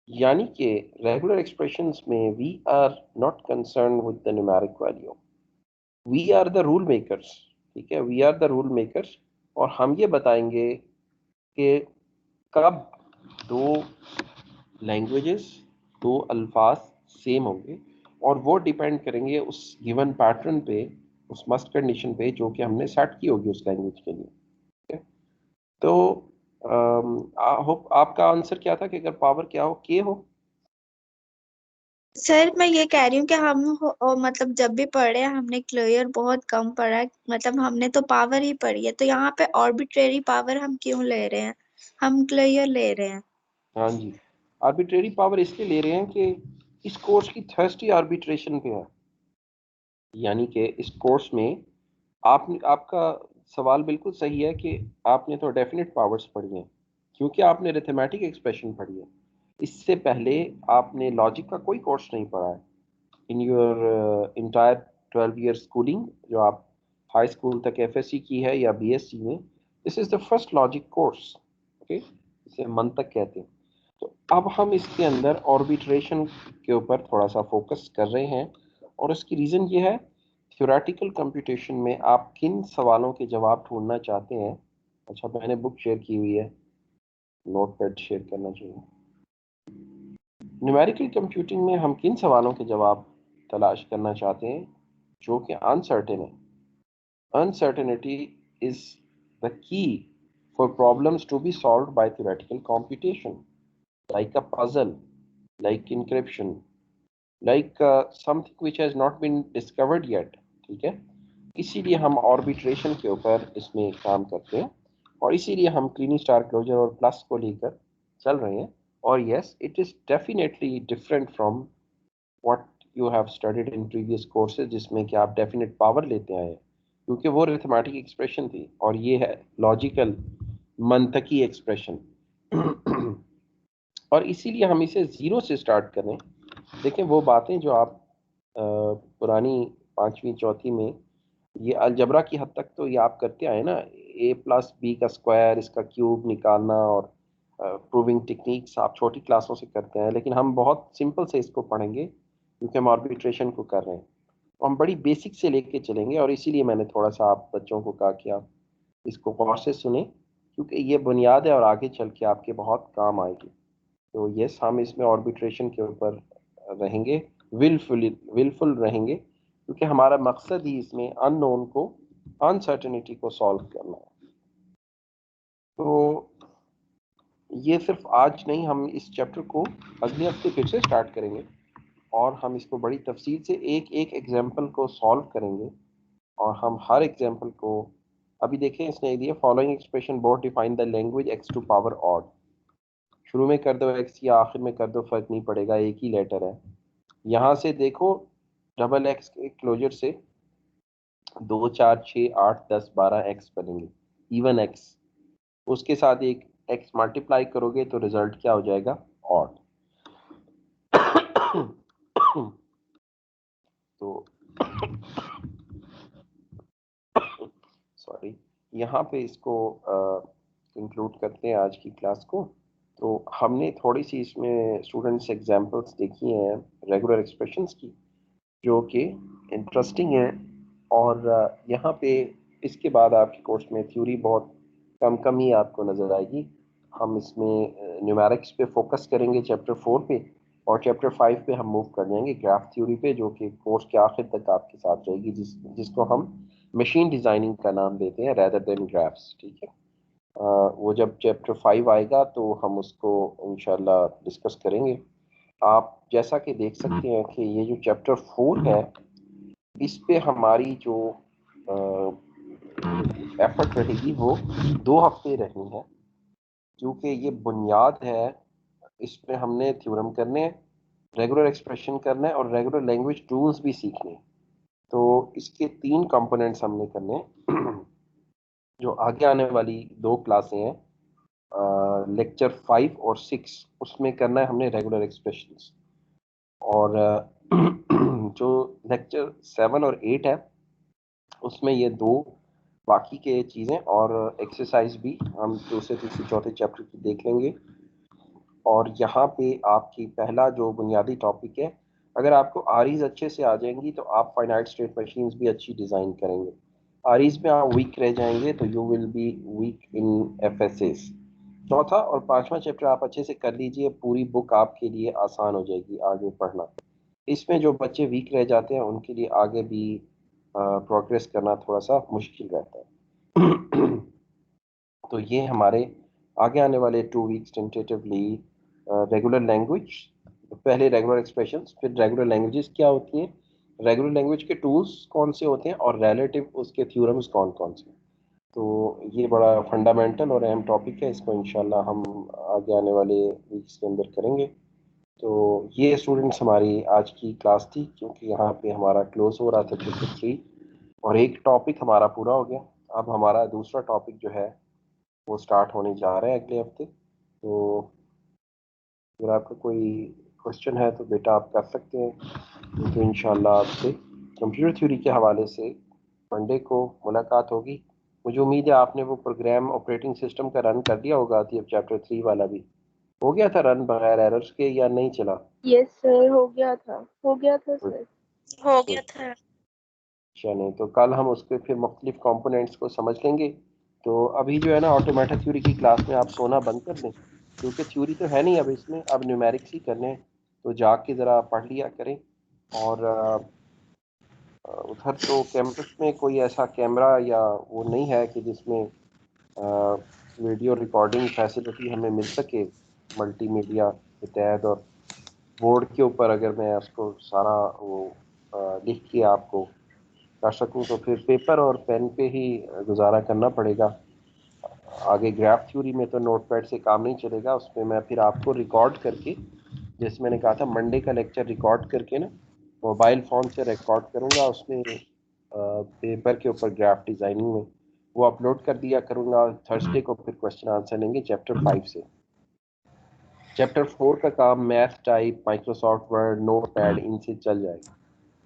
यानी कि रेगुलर एक्सप्रेशंस में we are not concern with the numeric value, we are the rule makers, ठीक है, we are the rule makers. और हम ये बताएंगे कि कब दो लैंग्वेजेस, दो अल्फाज सेम होंगे, और वो डिपेंड करेंगे उस गिवन पैटर्न पे, उस मस्ट कंडीशन पे जो कि हमने सेट की होगी उस लैंग्वेज के लिए, ठीक है। तो होप आपका आंसर क्या था कि अगर पावर क्या हो, के हो? सर मैं ये कह रही हूँ कि मतलब जब भी पढ़े हैं, हमने क्लियर बहुत कम पढ़ा है, मतलब हमने तो पावर ही पढ़ी है, तो यहाँ पे आर्बिट्रेरी पावर हम क्यों ले रहे हैं, हम क्लियर ले रहे हैं। हाँ जी, आर्बिट्रेरी पावर इसलिए ले रहे हैं कि इस कोर्स की थर्स्ट ही आर्बिट्रेशन पे है। यानी कि इस कोर्स में आपका सवाल बिल्कुल सही है कि आपने तो डेफिनेट पावर्स पढ़ी हैं क्योंकि आपने अरिथमेटिक एक्सप्रेशन पढ़ी है। इससे पहले आपने लॉजिक का कोई कोर्स नहीं पढ़ा है in your entire 12 year schooling, जो आप हाई स्कूल तक एफएससी की है या बीएससी में। This is the first logic course, okay, इसे मंतक कहते हैं। तो अब हम इसके अंदर ऑर्बिट्रेशन के ऊपर थोड़ा सा फोकस कर रहे हैं, और उसकी रीज़न ये है, थ्योरेटिकल कंप्यूटेशन में आप किन सवालों के जवाब ढूंढना चाहते हैं। अच्छा, मैंने बुक शेयर की हुई है, नोटपैड शेयर करना चाहिए। न्यूमेरिकल कंप्यूटिंग में हम किन सवालों के जवाब तलाश करना चाहते हैं जो कि अनसर्टेन है। Uncertainty is the key for problems to be solved by theoretical computation, like a puzzle, like encryption, like something which has not been discovered yet, ठीक है। इसीलिए हम ऑर्बिट्रेशन के ऊपर इसमें काम करते हैं, और इसीलिए हम क्लीनी स्टार क्लोजर और प्लस को लेकर चल रहे हैं। और yes, it is definitely different from what you have studied in previous courses, जिसमें कि आप डेफिनेट पावर लेते आए हैं, क्योंकि वो अरिथमेटिक एक्सप्रेशन थी और ये है लॉजिकल मंतकी एक्सप्रेशन। और इसीलिए हम इसे ज़ीरो से स्टार्ट करें। देखें, वो बातें जो आप पुरानी 5वीं चौथी में ये अलजबरा की हद तक तो ये आप करते आए ना, a+b का स्क्वायर, इसका क्यूब निकालना, और प्रूविंग टेक्निक्स आप छोटी क्लासों से करते हैं, लेकिन हम बहुत सिंपल से इसको पढ़ेंगे क्योंकि हम आर्बिट्रेशन को कर रहे हैं। तो हम बड़ी बेसिक से लेके चलेंगे, और इसीलिए मैंने थोड़ा सा आप बच्चों को कहा कि आप इसको गौर से सुने, क्योंकि ये बुनियाद है और आगे चल के आपके बहुत काम आएगी। तो यस, हम इसमें ऑर्बिट्रेशन के ऊपर रहेंगे, विलफुल रहेंगे, क्योंकि हमारा मकसद ही इसमें अननोन को, अनसर्टेनिटी को सॉल्व करना है। तो ये सिर्फ आज नहीं, हम इस चैप्टर को अगले हफ्ते फिर से स्टार्ट करेंगे, और हम इसको बड़ी तफसील से एक एक एग्जाम्पल को सॉल्व करेंगे, और हम हर एग्जाम्पल को, अभी देखें इसने दिया following expression both define the language x to power odd. शुरू में कर दो x या आखिर में कर दो, फर्क नहीं पड़ेगा, एक ही लेटर है। यहाँ से देखो डबल x के क्लोजर से 2, 4, 6, 8, 10, 12 x बनेंगे, इवन x। उसके साथ एक x मल्टीप्लाई करोगे तो रिजल्ट क्या हो जाएगा, ऑड। तो सॉरी, यहाँ पे इसको इंक्लूड करते हैं आज की क्लास को। तो हमने थोड़ी सी इसमें स्टूडेंट्स एग्जांपल्स देखी हैं रेगुलर एक्सप्रेशंस की, जो कि इंटरेस्टिंग है। और यहाँ पे इसके बाद आपके कोर्स में थ्योरी बहुत कम ही आपको नज़र आएगी। हम इसमें न्यूमेरिक्स पे फोकस करेंगे चैप्टर 4 पे, और चैप्टर 5 पे हम मूव कर जाएंगे ग्राफ थ्योरी पे, जो कि कोर्स के आखिर तक आपके साथ रहेगी, जिसको हम मशीन डिज़ाइनिंग का नाम देते हैं रेदर देन ग्राफ्स, ठीक है। वो जब चैप्टर 5 आएगा तो हम उसको इंशाल्लाह डिस्कस करेंगे। आप जैसा कि देख सकते हैं कि ये जो चैप्टर 4 है, इस पे हमारी जो एफर्ट रहेगी वो 2 हफ्ते रहनी है, क्योंकि ये बुनियाद है। इस पे हमने थ्योरम करने हैं, रेगुलर एक्सप्रेशन करना है और रेगुलर लैंग्वेज टूल्स भी सीखने हैं। तो इसके 3 कंपोनेंट्स हमने करने हैं। जो आगे आने वाली 2 क्लासें हैं, लेक्चर 5 और 6, उसमें करना है हमने रेगुलर एक्सप्रेशंस। और जो लेक्चर 7 और 8 है उसमें ये 2 बाकी के चीज़ें और एक्सरसाइज भी हम दूसरे तीसरे चौथे चैप्टर की देख लेंगे। और यहाँ पे आपकी पहला जो बुनियादी टॉपिक है, अगर आपको आरीज अच्छे से आ जाएंगी तो आप फाइनाइट स्टेट मशीन्स भी अच्छी डिज़ाइन करेंगे। आरीज में आप वीक रह जाएंगे तो you will be weak in FSS. चौथा और पांचवा चैप्टर आप अच्छे से कर लीजिए, पूरी बुक आपके लिए आसान हो जाएगी आगे पढ़ना। इसमें जो बच्चे वीक रह जाते हैं उनके लिए आगे भी प्रोग्रेस करना थोड़ा सा मुश्किल रहता है। तो ये हमारे आगे आने वाले 2 वीक्स टेंटेटिवली रेगुलर लैंग्वेज, पहले रेगुलर एक्सप्रेशंस, फिर रेगुलर लैंग्वेजेस क्या होती हैं, रेगुलर लैंग्वेज के टूल्स कौन से होते हैं और रिलेटिव उसके थ्योरम्स कौन कौन से। तो ये बड़ा फंडामेंटल और अहम टॉपिक है, इसको इंशाल्लाह हम आगे आने वाले वीक्स के अंदर करेंगे। तो ये स्टूडेंट्स हमारी आज की क्लास थी, क्योंकि यहाँ पे हमारा क्लोज हो रहा था चैप्टर 3 और एक टॉपिक हमारा पूरा हो गया। अब हमारा दूसरा टॉपिक जो है वो स्टार्ट होने जा रहा है अगले हफ्ते। तो अगर आपका कोई क्वेश्चन है तो बेटा आप कर सकते हैं। तो इंशाल्लाह आपसे कंप्यूटर थ्योरी के हवाले से मंडे को मुलाकात होगी। मुझे उम्मीद है आपने वो प्रोग्राम ऑपरेटिंग सिस्टम का रन कर दिया होगा, अब चैप्टर 3 वाला भी हो गया था रन बगैर एरर्स के या नहीं चला? यस सर, हो गया था सर। हो गया था। चलें, तो कल हम उसके फिर मुख्तलिफ कंपोनेंट्स को समझ लेंगे। तो अभी जो है ना ऑटोमेटिक थ्योरी की क्लास में आप सोना बंद कर दें, क्योंकि थ्योरी तो है नहीं अब इसमें, अब न्यूमेरिक्स ही करने हैं। तो जाके ज़रा पढ़ लिया करें। और उधर तो कैंपस में कोई ऐसा कैमरा या वो नहीं है कि जिसमें वीडियो रिकॉर्डिंग फैसिलिटी हमें मिल सके मल्टीमीडिया के तहत। और बोर्ड के ऊपर अगर मैं उसको सारा वो लिख के आपको कर सकूं तो फिर पेपर और पेन पे ही गुजारा करना पड़ेगा। आगे ग्राफ थ्योरी में तो नोटपैड से काम नहीं चलेगा, उसमें मैं फिर आपको रिकॉर्ड करके, जैसे मैंने कहा था मंडे का लेक्चर रिकॉर्ड करके ना मोबाइल फ़ोन से रिकॉर्ड करूँगा, उसमें पेपर के ऊपर ग्राफ डिज़ाइनिंग में वो अपलोड कर दिया करूँगा। थर्सडे को फिर क्वेश्चन आंसर लेंगे चैप्टर 5 से। चैप्टर 4 का काम math type, Microsoft word, notepad, इनसे चल जाएगा।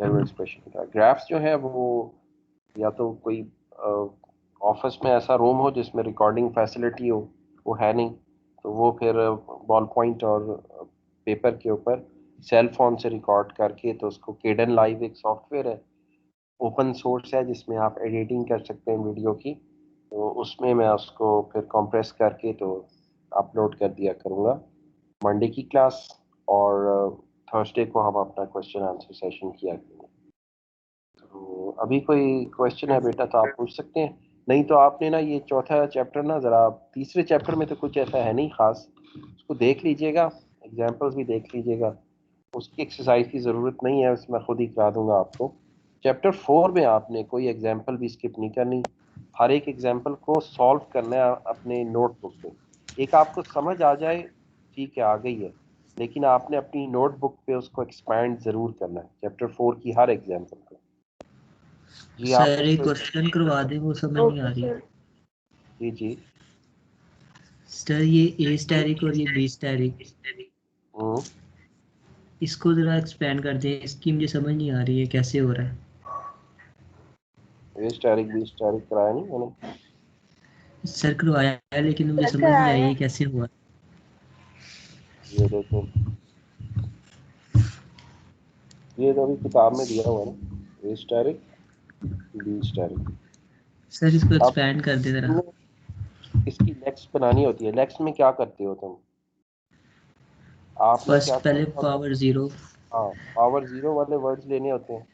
जनरल एक्सप्रेशन का ग्राफ्स जो है वो या तो कोई ऑफिस में ऐसा रूम हो जिसमें रिकॉर्डिंग फैसिलिटी हो, वो है नहीं, तो वो फिर बॉल पॉइंट और पेपर के ऊपर सेल फोन से रिकॉर्ड करके, तो उसको केडन लाइव एक सॉफ्टवेयर है, ओपन सोर्स है, जिसमें आप एडिटिंग कर सकते हैं वीडियो की। तो उसमें मैं उसको फिर कंप्रेस करके तो अपलोड कर दिया करूँगा मंडे की क्लास, और थर्सडे को हम अपना क्वेश्चन आंसर सेशन किया करेंगे। तो अभी कोई क्वेश्चन है बेटा तो आप पूछ सकते हैं, नहीं तो आपने ना ये चौथा चैप्टर ना ज़रा, तीसरे चैप्टर में तो कुछ ऐसा है नहीं खास, उसको देख लीजिएगा, एग्जाम्पल्स भी देख लीजिएगा, उसकी एक्सरसाइज की ज़रूरत नहीं है, उसमें खुद ही करा दूंगा आपको। चैप्टर 4 में आपने कोई एग्जाम्पल भी स्किप नहीं करनी, हर एक एग्जाम्पल को सॉल्व करना है अपने नोटबुक पे। एक आपको समझ आ जाए ठीक है आ गई है, लेकिन आपने अपनी नोटबुक पे उसको एक्सपैंड ज़रूर करना है चैप्टर 4 की हर एग्जाम्पल को। जी आप सर एक क्वेश्चन करवा दे, वो समझ नहीं आ ओके रही। सर। जी सर ये ए स्टैटिक और ये बी स्टैटिक, इसको जरा एक्सपेंड कर दे, इसकी मुझे समझ नहीं आ रही है कैसे हो रहा है। ए स्टैटिक बी स्टैटिक कराया नहीं मैंने? सर करवाया है लेकिन मुझे सर समझ नहीं आई कराया ये कैसे हुआ। ये देखो, ये तो अभी किताब में दिया हुआ है ना, a static B static. Sir इसको अब एक्सपेंड कर दे जरा। इसकी लेक्स बनानी होती है। लेक्स में क्या करते हो तुम? आपने फर्स्ट क्या पहले करना होता है? पावर 0। हाँ, पावर 0 वाले वर्ड्स लेने होते हैं,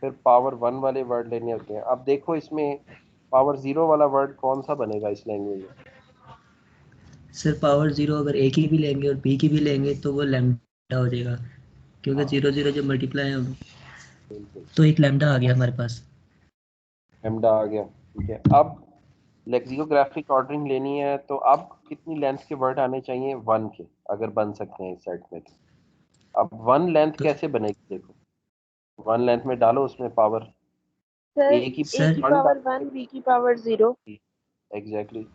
फिर पावर 1 वाले वर्ड लेने होते हैं। अब देखो इसमें पावर 0 वाला वर्ड कौन सा बनेगा इस लैंग्वेज में? सर पावर 0 अगर ए की भी लेंगे और बी की भी लेंगे तो वो लैम्डा हो जाएगा, क्योंकि हाँ 0 0 जब मल्टीप्लाई हो बिल्कुल, तो एक लैम्डा आ गया हमारे पास। लैम्डा आ गया। ठीक है, अब लेक्सिकोग्राफिक ऑर्डरिंग लेनी है, तो अब कितनी लेंथ के वर्ड आने चाहिए? 1 के, अगर बन सकते हैं इस सेट में तो। अब वन लेंथ तो कैसे बनेगी, देखो वन लेंथ में डालो उसमें पावर सर ए की ए की पावर 1 बी की पावर 0। एग्जैक्टली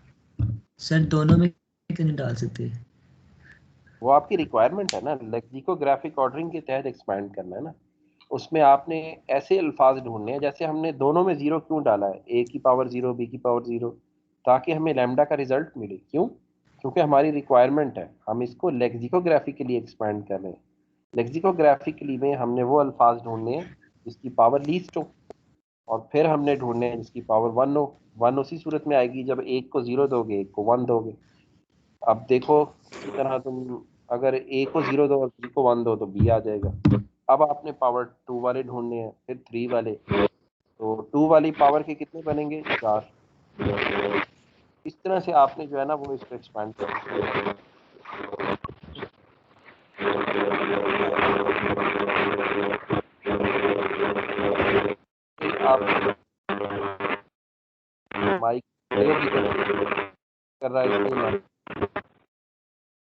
सर दोनों में क्यों नहीं डाल सकते? वो आपकी रिक्वायरमेंट है ना, लेक्सिकोग्राफिक ऑर्डरिंग के तहत एक्सपैंड करना है ना। उसमें आपने ऐसे अल्फाज ढूंढने हैं, जैसे हमने दोनों में जीरो क्यों डाला है, ए की पावर जीरो बी की पावर जीरो, ताकि हमें लैम्डा का रिजल्ट मिले। क्यों? क्योंकि हमारी रिक्वायरमेंट है, हम इसको लेक्सिकोग्राफी के लिए एक्सपैंड कर रहे हैं। लेक्सिकोग्राफिकली में हमने वो अल्फाज ढूंढने हैं जिसकी पावर लीस्ट हो, और फिर हमने ढूंढने हैं जिसकी पावर वन हो। वन उसी सूरत में आएगी जब एक को जीरो दोगे, एक को वन दोगे। अब देखो इसी तरह तुम अगर ए को जीरो दो और बी को वन दो तो बी आ जाएगा। अब आपने पावर टू वाले ढूंढने हैं, फिर थ्री वाले, तो टू वाली पावर के कितने बनेंगे, चार। इस तरह से आपने जो है ना वो इसको एक्सपैंड करना है। आप माइक कर रहा है इसलिए मैं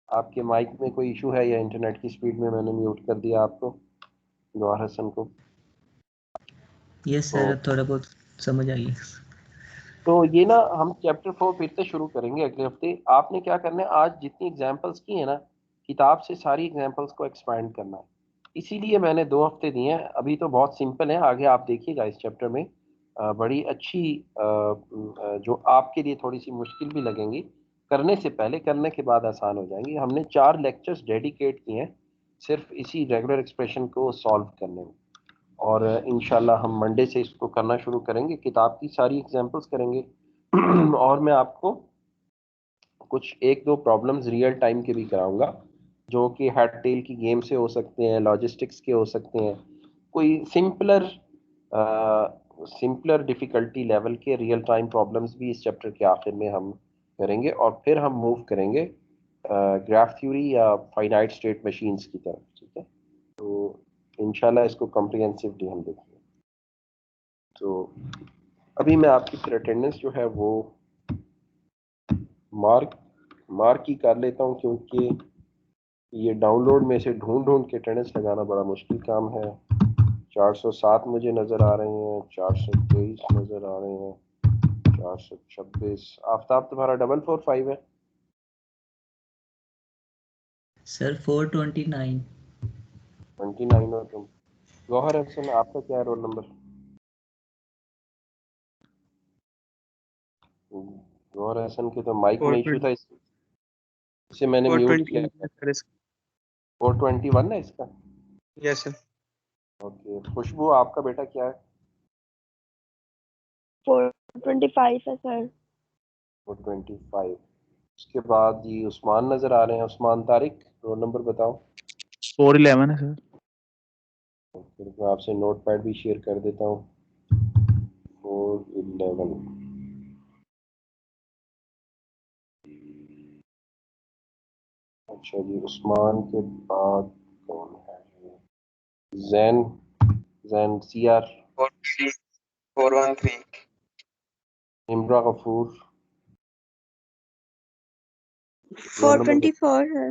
आपके माइक में कोई इशू है या इंटरनेट की स्पीड में मैंने म्यूट कर दिया आपको, गौहर हसन को। यस सर, अब थोड़ा बहुत समझ आई। तो ये ना हम चैप्टर 4 फिर से शुरू करेंगे अगले हफ्ते। आपने क्या करना है, आज जितनी एग्जांपल्स की है ना, किताब से सारी एग्जांपल्स को एक्सपैंड करना है। इसीलिए मैंने 2 हफ्ते दिए हैं। अभी तो बहुत सिंपल है, आगे आप देखिएगा इस चैप्टर में बड़ी अच्छी जो आपके लिए थोड़ी सी मुश्किल भी लगेंगी करने से पहले, करने के बाद आसान हो जाएंगी। हमने 4 लेक्चर्स डेडिकेट किए हैं सिर्फ इसी रेगुलर एक्सप्रेशन को सॉल्व करने में, और इंशाल्लाह हम मंडे से इसको करना शुरू करेंगे, किताब की सारी एग्जांपल्स करेंगे। और मैं आपको कुछ एक दो प्रॉब्लम्स रियल टाइम के भी कराऊंगा, जो कि हेड टेल की गेम से हो सकते हैं, लॉजिस्टिक्स के हो सकते हैं, कोई सिंपलर डिफिकल्टी लेवल के रियल टाइम प्रॉब्लम्स भी इस चैप्टर के आखिर में हम करेंगे। और फिर हम मूव करेंगे ग्राफ थ्योरी या फाइनाइट स्टेट मशीन्स की तरफ, ठीक है। तो इंशाल्लाह इसको कॉम्प्रिहेंसिवली हम देखेंगे। तो अभी मैं आपकी फिर अटेंडेंस जो है वो मार्क ही कर लेता हूँ, क्योंकि ये डाउनलोड में से ढूंढ ढूंढ के अटेंडेंस लगाना बड़ा मुश्किल काम है। 407 मुझे नज़र आ रहे हैं, 423 नज़र आ रहे हैं, 426। आफ्ताब तुम्हारा 445 है सर 429। 29 हो तुम। गौहर हसन आपका क्या है रोल नंबर? गौहर हसन के तो माइक में इशू था, इसे मैंने म्यूट किया है। 421 है इसका। Yes sir. ओके, खुशबू आपका बेटा क्या है? 425 है सर। 425। उसके बाद ये उस्मान नजर आ रहे हैं। उस्मान तारिक, रोल नंबर बताओ। 411 है सर। फिर मैं आपसे नोट पैड भी शेयर कर देता हूँ। 411। अच्छा जी, उस्मान के बाद कौन है? Jain, Jain CR, 413। Imra Ghafoor, roll number 424 है।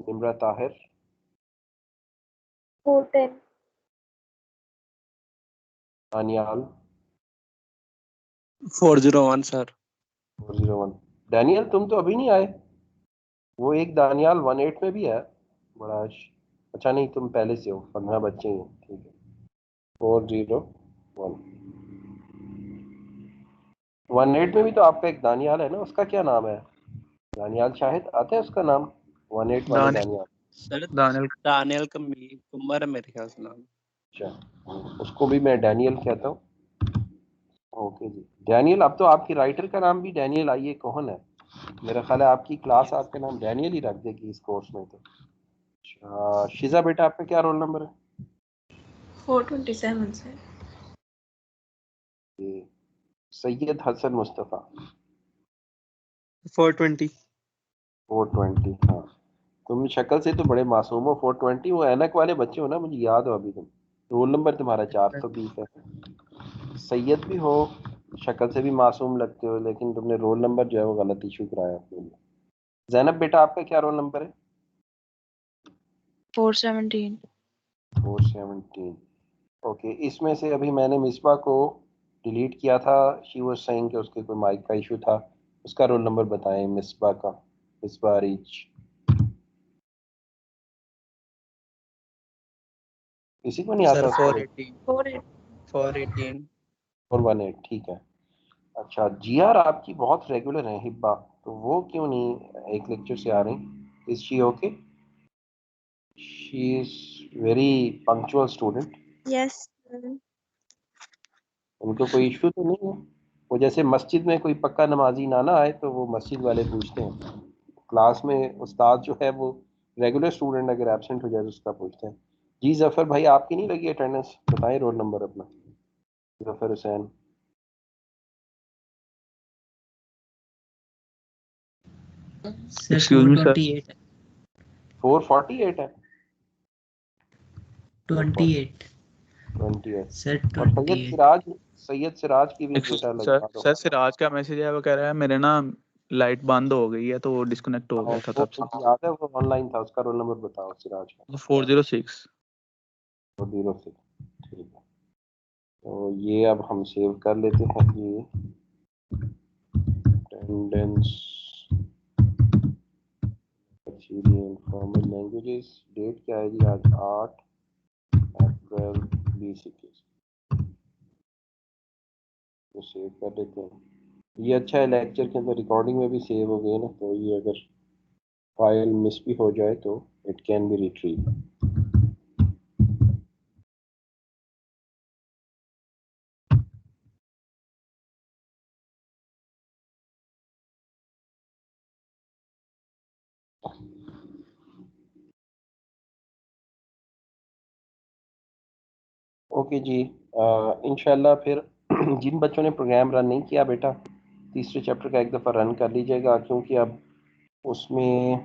इमरा ताहिर, 410। दानियाल, 401 सर। 401। डैनियल तुम तो अभी नहीं आए। वो एक दानियाल 18 में भी है, बड़ा अच्छा नहीं, तुम पहले से हो, 15 बच्चे हैं, ठीक है। 401। 18 में भी तो आपका एक दानियाल है ना, उसका क्या नाम है? दानियाल शाहिद आता है उसका नाम, 18 वाले दानियल दानियाल। सर दानियल दानियल का कुमार है मेरे ख्याल से नाम। अच्छा, उसको भी मैं डैनियल कहता हूँ। ओके जी, डैनियल। अब तो आपकी राइटर का नाम भी डैनियल आइए कौन है, मेरा ख्याल है आपकी क्लास आपका नाम डैनियल ही रख देगी इस कोर्स में तो। अच्छा, शिजा बेटा आपका क्या रोल नंबर है? 427 सर। ये सैयद हसन मुस्तफ़ा, 420। 420। हाँ, तुम शक्ल से तो बड़े मासूम हो। 420 वो ऐनक वाले बच्चे हो ना, मुझे याद हो अभी। तुम रोल नंबर तुम्हारा 420 है। सैयद भी हो, शक्ल से भी मासूम लगते हो, लेकिन तुमने रोल नंबर जो है वो गलत इशू कराया अपने लिए। जैनब बेटा आपका क्या रोल नंबर है? 417। 417। ओके, इसमें से अभी मैंने मिसबा को डिलीट किया था। शी वाज सेइंग कि उसके कोई माइक का इशू था। उसका रोल नंबर बताएं मिसबा का। मिसबा रीच किसी को नहीं सर आता? 418 418 418 ठीक है। अच्छा, जीआर आपकी बहुत रेगुलर है हिब्बा, तो वो क्यों नहीं एक लेक्चर से आ रही? Is she okay? She is very punctual student. Yes. उनको कोई इशू तो नहीं है? वो जैसे मस्जिद में कोई पक्का नमाजी ना ना आए तो वो मस्जिद वाले पूछते हैं, क्लास में उस्ताद जो है वो रेगुलर स्टूडेंट अगर एब्सेंट हो जाए तो उसका पूछते हैं। जी जफर भाई, आपकी नहीं लगी अटेंडेंस? बताएं रोल नंबर अपना। Zafar Hussain. Sir excuse me sir. 428 है। 448 है। 28 28। सर और सैयद सिराज की भी बेटा सर लगवा दो। सर सिराज का मैसेज है, वो कह रहा है मेरे ना लाइट बंद हो गई है तो वो डिस्कनेक्ट हो गया था वो तब से। मुझे याद है, वो ऑनलाइन था। उसका रोल नंबर बताओ सिराज का। 406। 406 ठीक है। तो ये अब हम सेव कर लेते हैं ये अटेंडेंस फॉर्मल लैंग्वेजेस। डेट क्या है जी? आज 8 अप्रैल 2021। तो सेव कर लेते हैं। ये अच्छा है, लेक्चर के अंदर रिकॉर्डिंग में भी सेव हो गए ना, तो ये अगर फाइल मिस भी हो जाए तो it can be retrieve. Okay जी, इंशाल्लाह फिर जिन बच्चों ने प्रोग्राम रन नहीं किया बेटा, तीसरे चैप्टर का एक दफ़ा रन कर लीजिएगा, क्योंकि अब उसमें